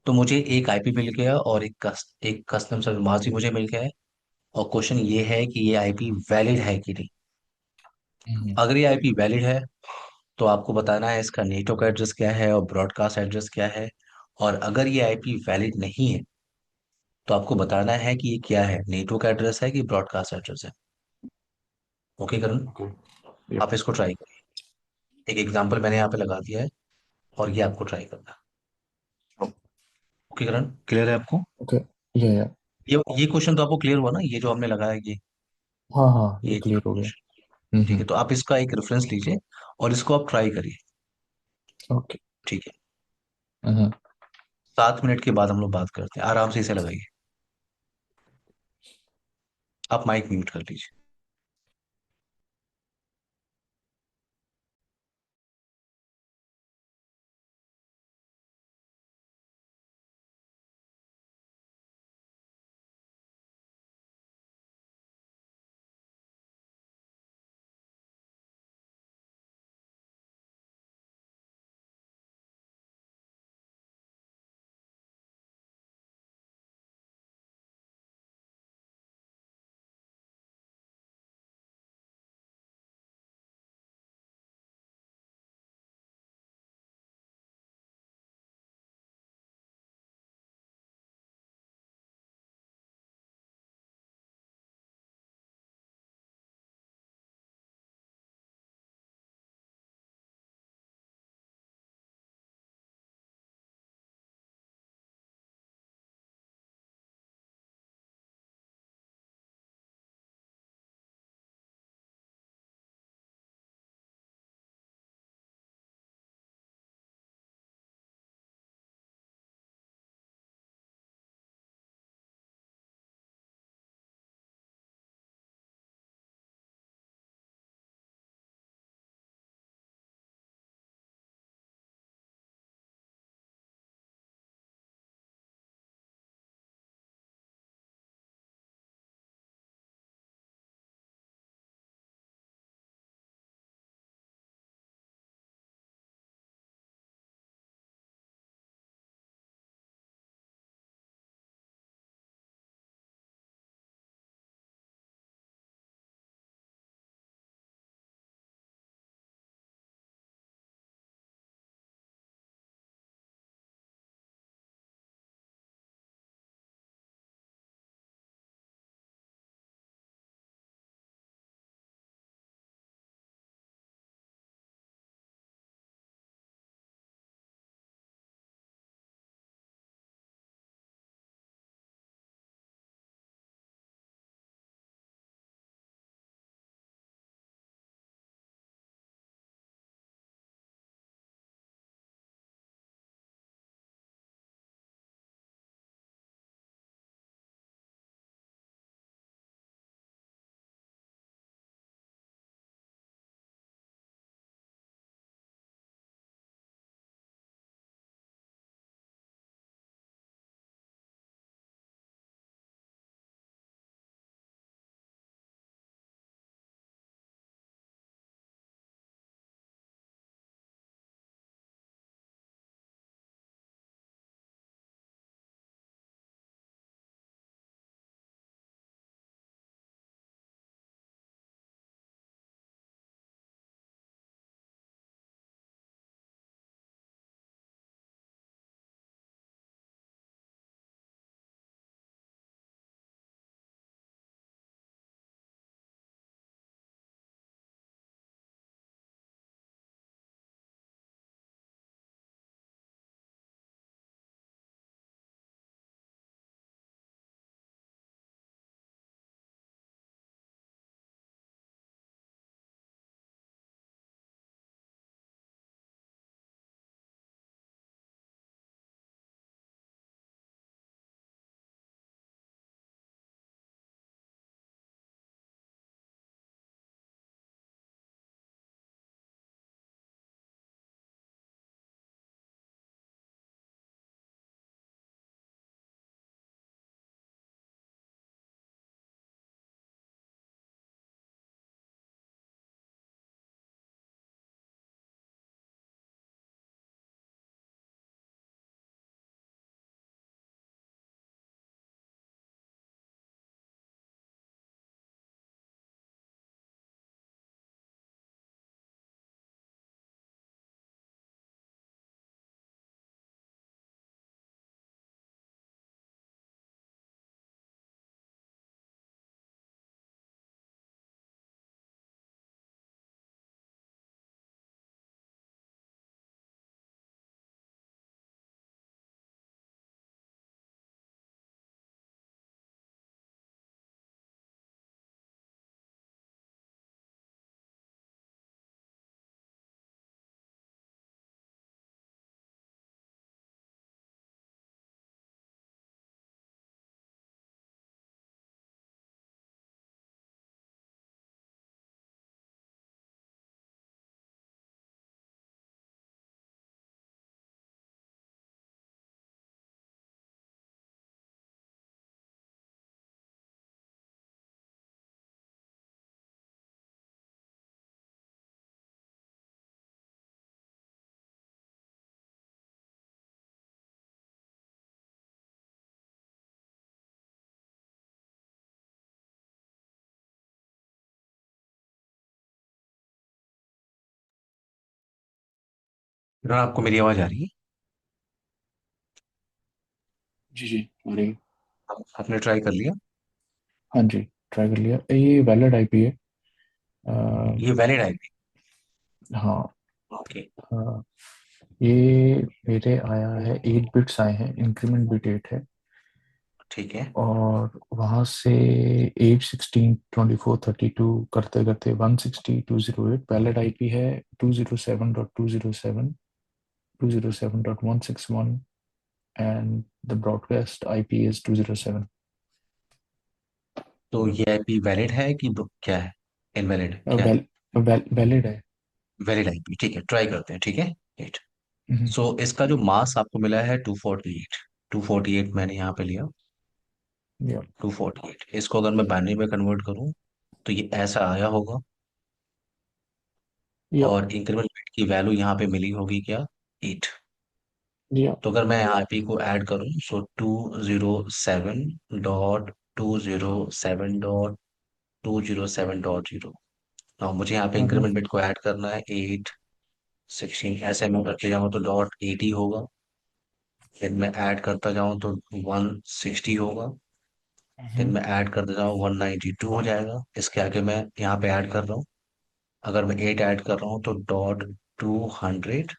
तो मुझे एक आईपी मिल गया और एक कस्टम सबनेट मास्क भी मुझे मिल गया है। और क्वेश्चन ये है कि ये आईपी वैलिड है कि नहीं। हम्म। अगर ये आईपी वैलिड है तो आपको बताना है इसका नेटवर्क एड्रेस क्या है और ब्रॉडकास्ट एड्रेस क्या है। और अगर ये आईपी वैलिड नहीं है तो आपको बताना है कि ये क्या है, नेटवर्क एड्रेस है कि ब्रॉडकास्ट एड्रेस है। Okay Karan, okay. आप यप। इसको ट्राई करिए। एक एग्जांपल मैंने यहाँ पे लगा दिया है और ये आपको ट्राई करना है। ओके करण, क्लियर है आपको? ओके। या। ये क्वेश्चन तो आपको क्लियर हुआ ना, ये जो हमने लगाया, हाँ हाँ, ये ये क्लियर हो गया। क्वेश्चन। ठीक है, तो आप इसका एक रेफरेंस लीजिए और इसको आप ट्राई करिए। ओके। ठीक है। हाँ। 7 मिनट के बाद हम लोग बात करते हैं, आराम से इसे लगाइए। आप माइक म्यूट कर लीजिए। ना आपको मेरी आवाज आ रही है? जी जी, अरे, आपने ट्राई कर लिया? हाँ जी, ट्राई कर लिया, ये वैलिड आईपी है। अ, ये वैलिड आईपी? हाँ। ओके। हाँ, ये मेरे आया है, 8 बिट्स आए हैं, इंक्रीमेंट बिट 8 है। ठीक है। और वहाँ से 8 16 24 32 करते करते 160 208 वैलिड आईपी है। 207.207, 207.161, and the broadcast IP is 207. तो ये आईपी वैलिड है कि क्या है? इनवैलिड क्या है? वैल वैलिड है। वैलिड आईपी, ठीक है, ट्राई करते हैं, ठीक है। एट। हम्म, सो इसका जो मास आपको मिला है 248। 248 मैंने यहाँ पे लिया। या 248 इसको अगर मैं बाइनरी में कन्वर्ट करूँ तो ये ऐसा आया होगा। या और इंक्रीमेंट बिट की वैल्यू यहाँ पे मिली होगी क्या? 8। या तो अगर मैं आईपी को ऐड करूँ, सो 207.207.207.0। now मुझे यहाँ पे हम्म, इंक्रीमेंट बिट को ऐड करना है 8 16, ऐसे मैं करते जाऊँ तो डॉट 80 होगा। फिर मैं ऐड करता जाऊँ तो 160 होगा। फिर हम्म, मैं ऐड करता जाऊँ 192 हो जाएगा। इसके आगे मैं यहाँ पे ऐड कर रहा हूँ। अगर मैं 8 ऐड कर रहा हूँ तो डॉट 200,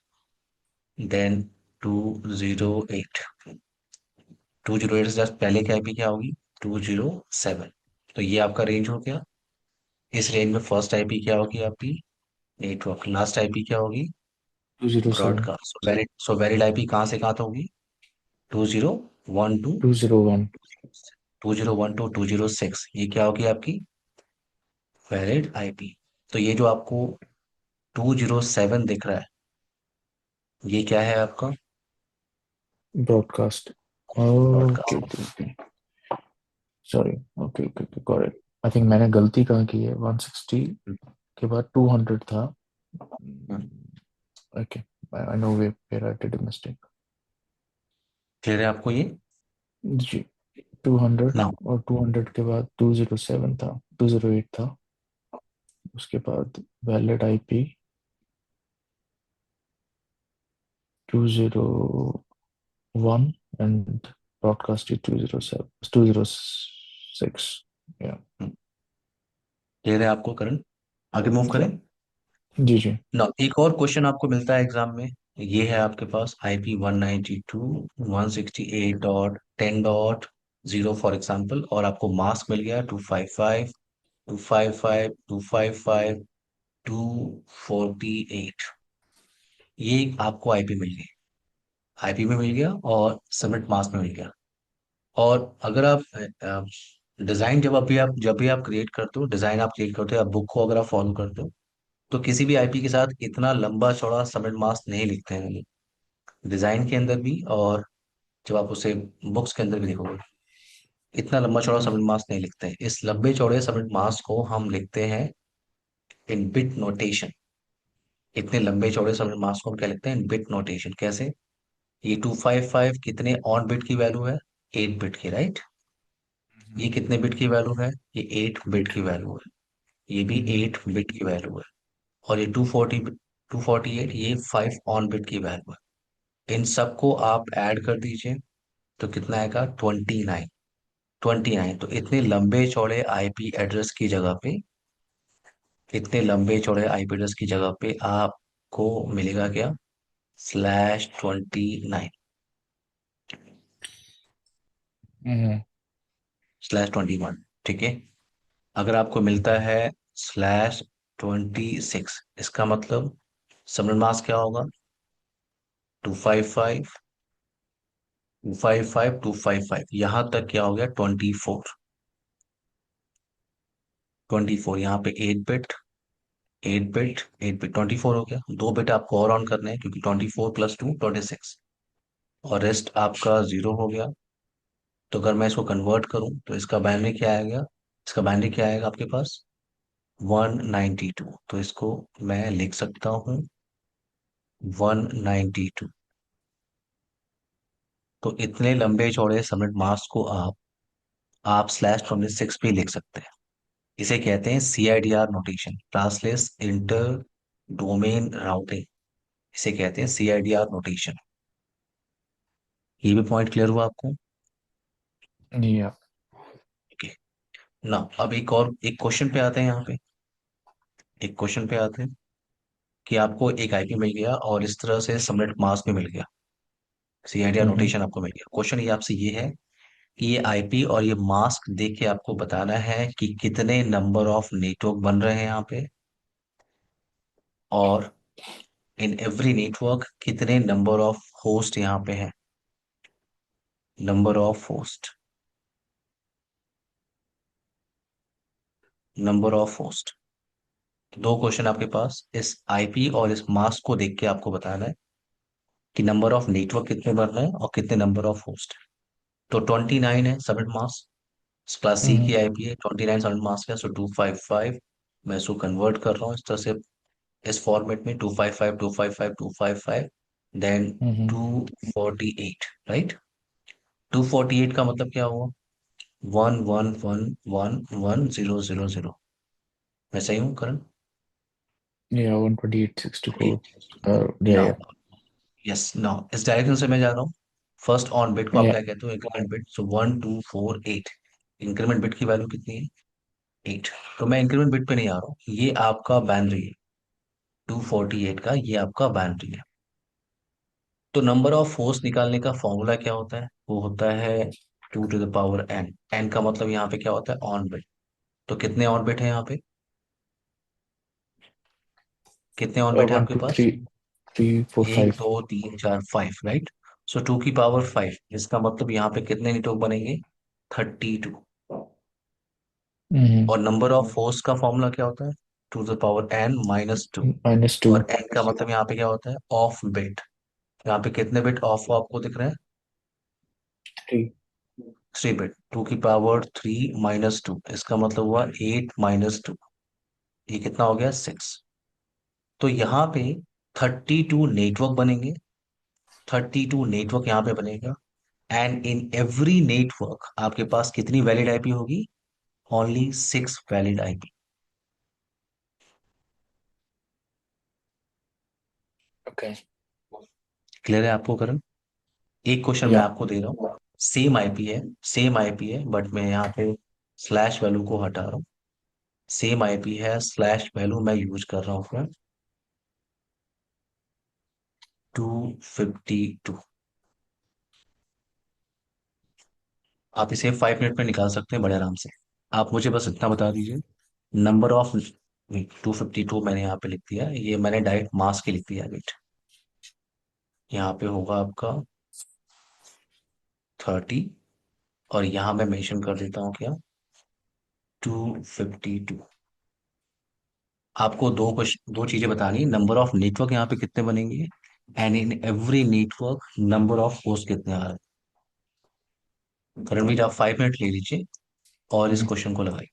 देन 208। 208 से जस्ट पहले की आईपी क्या होगी? 207। तो ये आपका रेंज हो गया। इस रेंज में फर्स्ट आईपी क्या होगी आपकी? नेटवर्क। लास्ट आईपी क्या होगी? 207, ब्रॉडकास्ट। सो वैलिड आईपी कहाँ से कहाँ तक होगी? 2012, 201। 2012 2006, ये क्या होगी आपकी वैलिड आईपी। तो ये जो आपको 207 दिख रहा है, ये क्या है आपका? Broadcast. Okay broadcast. Okay okay, sorry. Okay okay okay, got it. I think मैंने गलती कहाँ की है, 160 के बाद 200 था। Okay, I know where I did a mistake. Clear है आपको ये? जी, 200, ना। और 200 के बाद 207 था, 208 था। उसके बाद valid IP 201, and broadcast is 207, 206. या क्लियर है आपको करण? आगे मूव या करें? जी जी। ना, एक और क्वेश्चन आपको मिलता है एग्जाम में। ये है आपके पास आईपी 192.168.10.0 फॉर एग्जाम्पल, और आपको मास्क मिल गया 255, 255, 255, 248। ये आपको आईपी मिल गई। आईपी में मिल गया और सबमिट मास्क में मिल गया। और अगर आप डिजाइन, जब भी आप क्रिएट करते हो, डिजाइन आप क्रिएट करते हो, आप बुक को अगर आप फॉलो करते हो, तो किसी भी आईपी के साथ इतना लंबा चौड़ा सबमिट मास्क नहीं लिखते हैं ये। डिजाइन के अंदर भी, और जब आप उसे बुक्स के अंदर भी देखोगे, इतना लंबा चौड़ा हम्म, सबमिट मास्क नहीं लिखते हैं। इस लंबे चौड़े सबमिट मास्क को हम लिखते हैं इन बिट नोटेशन। इतने लंबे चौड़े सबमिट मास्क को हम क्या लिखते हैं? इन बिट नोटेशन। कैसे? ये 255 कितने ऑन बिट की वैल्यू है? 8 बिट की, राइट? ये कितने बिट की वैल्यू है? ये 8 बिट की वैल्यू है। ये भी हम्म, 8 बिट की वैल्यू है। और ये 248, ये 5 ऑन बिट की वैल्यू है। इन सबको आप ऐड कर दीजिए तो कितना आएगा? 29। 29। तो इतने लंबे चौड़े आईपी एड्रेस की जगह पे, इतने लंबे चौड़े आईपी एड्रेस की जगह पे आपको मिलेगा क्या? /29, हम्म, /21। ठीक है। अगर आपको मिलता है /26, इसका मतलब सबनेट मास्क क्या होगा? 255, 255, 255, यहां तक क्या हो गया? 24। 24, यहाँ पे 8 बिट, 8 बिट, 8 बिट, 24 हो गया। 2 बिट आपको और ऑन करने हैं क्योंकि 24 + 2 26, और रेस्ट आपका 0 हो गया। तो अगर मैं इसको कन्वर्ट करूं तो इसका बाइनरी क्या आएगा? इसका बाइनरी क्या आएगा आपके पास? 192। तो इसको मैं लिख सकता हूँ 192। तो इतने लंबे चौड़े सबनेट मास्क को आप /26 भी लिख सकते हैं। इसे कहते हैं CIDR notation, classless inter domain routing. इसे कहते हैं CIDR नोटेशन। ये भी पॉइंट क्लियर हुआ आपको? या। ओके। ना अब एक क्वेश्चन पे आते हैं यहाँ पे। एक क्वेश्चन पे आते हैं कि आपको एक आईपी मिल गया और इस तरह से सबनेट मास्क भी मिल गया, CIDR हम्म। नोटेशन आपको मिल गया। क्वेश्चन ये आपसे ये है कि ये आईपी और ये मास्क देख के आपको बताना है कि कितने नंबर ऑफ नेटवर्क बन रहे हैं यहाँ पे, और इन एवरी नेटवर्क कितने नंबर ऑफ होस्ट यहाँ पे हैं। Number of host, number of host. दो क्वेश्चन आपके पास इस आईपी और इस मास्क को देख के आपको बताना है कि नंबर ऑफ नेटवर्क कितने बन रहे हैं और कितने नंबर ऑफ होस्ट। तो 29 है सबनेट मास्क, प्लस सी की हम्म। आईपी है, 29 सबनेट मास्क है, सो 255। मैं इसको कन्वर्ट कर रहा हूँ इस तरह से, इस फॉर्मेट में 255 255 255, देन हम्म। 248, राइट। 248 का मतलब क्या हुआ? 1 1 1 1 1 0 0 0। मैं सही हूँ करण? या 128 64। नाउ, या। यस, नाउ इस डायरेक्शन से मैं जा रहा हूँ। फर्स्ट ऑन बिट को आप या। क्या कहते हो? Increment bit. So 1248। Increment bit की वैल्यू कितनी है? 8। तो मैं इंक्रीमेंट बिट पे नहीं आ रहा हूँ, ये आपका बाइनरी है। 248 का ये आपका बाइनरी है। तो नंबर ऑफ होस्ट निकालने का फॉर्मूला क्या होता है? वो होता है 2 to the power n। N का मतलब यहाँ पे क्या होता है? On bit. तो कितने ऑन बिट है यहाँ पे? कितने ऑन बिट है वन आपके टू पास? थ्री थ्री फोर एक, फाइव दो, तीन, चार, 5, राइट। सो 2 की पावर 5, इसका मतलब यहाँ पे कितने नेटवर्क बनेंगे? 32। हम्म। और नंबर ऑफ होस्ट का फॉर्मूला क्या होता है? 2 टू द पावर n-2। -2। और n का मतलब यहाँ पे क्या होता है? Of bit. यहाँ पे कितने बिट ऑफ आपको दिख रहे हैं? 3। 3 बिट। 2 की पावर 3-2, इसका मतलब हुआ 8-2। ये कितना हो गया? 6। तो यहाँ पे 32 नेटवर्क बनेंगे। 32 नेटवर्क यहाँ पे बनेगा। एंड इन एवरी नेटवर्क आपके पास कितनी वैलिड आईपी होगी? Only 6 valid IP. Okay. Clear है आपको करण? एक क्वेश्चन मैं या। आपको दे रहा हूँ, सेम आईपी है, सेम आईपी है, बट मैं यहाँ पे स्लैश वैल्यू को हटा रहा हूँ। सेम आईपी है, स्लैश वैल्यू मैं यूज कर रहा हूँ 252। आप इसे 5 मिनट में निकाल सकते हैं बड़े आराम से। आप मुझे बस इतना बता दीजिए, नंबर ऑफ 252 मैंने यहाँ पे लिख दिया, ये मैंने डायरेक्ट मास के लिख दिया। वेट, यहाँ पे होगा आपका 30, और यहाँ मैं मेंशन कर देता हूँ क्या? 252। आपको दो चीजें बतानी, नंबर ऑफ नेटवर्क यहाँ पे कितने बनेंगे, and in every network number of host कितने आ रहे हैं। करणवीर आप 5 मिनट ले लीजिए और इस हम्म। क्वेश्चन को लगाइए।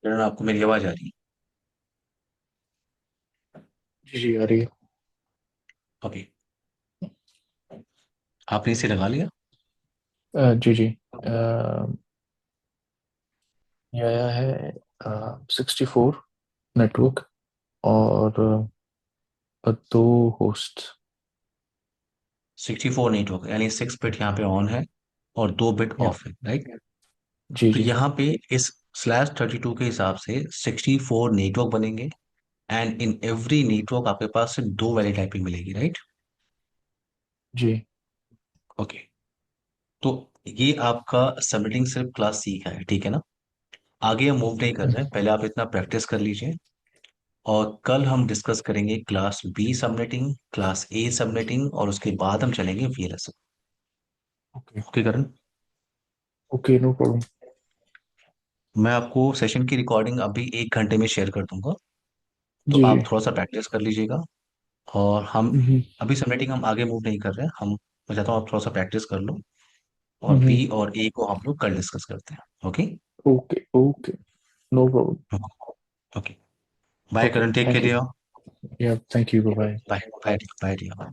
किरण, आपको मेरी आवाज आ रही जी जी आ रही है। है? ओके। आपने इसे लगा लिया? जी जी। ये आया है 64 नेटवर्क और 2 होस्ट। 64 नेटवर्क यानी 6 बिट यहाँ पे ऑन है और 2 बिट या ऑफ है, राइट? जी तो जी यहाँ पे इस /32 के हिसाब से 64 नेटवर्क बनेंगे, एंड इन एवरी नेटवर्क आपके पास सिर्फ 2 वैलिड आईपी मिलेगी, राइट? जी। ओके। तो ये आपका सबनेटिंग सिर्फ क्लास सी का है, ठीक है ना? आगे हम मूव नहीं कर रहे हैं, पहले आप इतना प्रैक्टिस कर लीजिए। और कल हम डिस्कस करेंगे class B subnetting, class A subnetting, और उसके बाद हम चलेंगे VLSM. Okay okay Karan? Okay, no problem. मैं आपको सेशन की रिकॉर्डिंग अभी 1 घंटे में शेयर कर दूंगा, तो जी जी। आप थोड़ा सा प्रैक्टिस कर लीजिएगा। और हम हम्म अभी सबनेटिंग हम आगे मूव नहीं कर रहे हैं, हम मैं चाहता हूँ आप थोड़ा सा प्रैक्टिस कर लो, और हम्म। बी और ए को हम लोग कल डिस्कस करते हैं। Okay. Okay okay, no problem. Okay. Bye okay, Karan, take thank you. Care. या thank you, bye bye. Bye bye bye.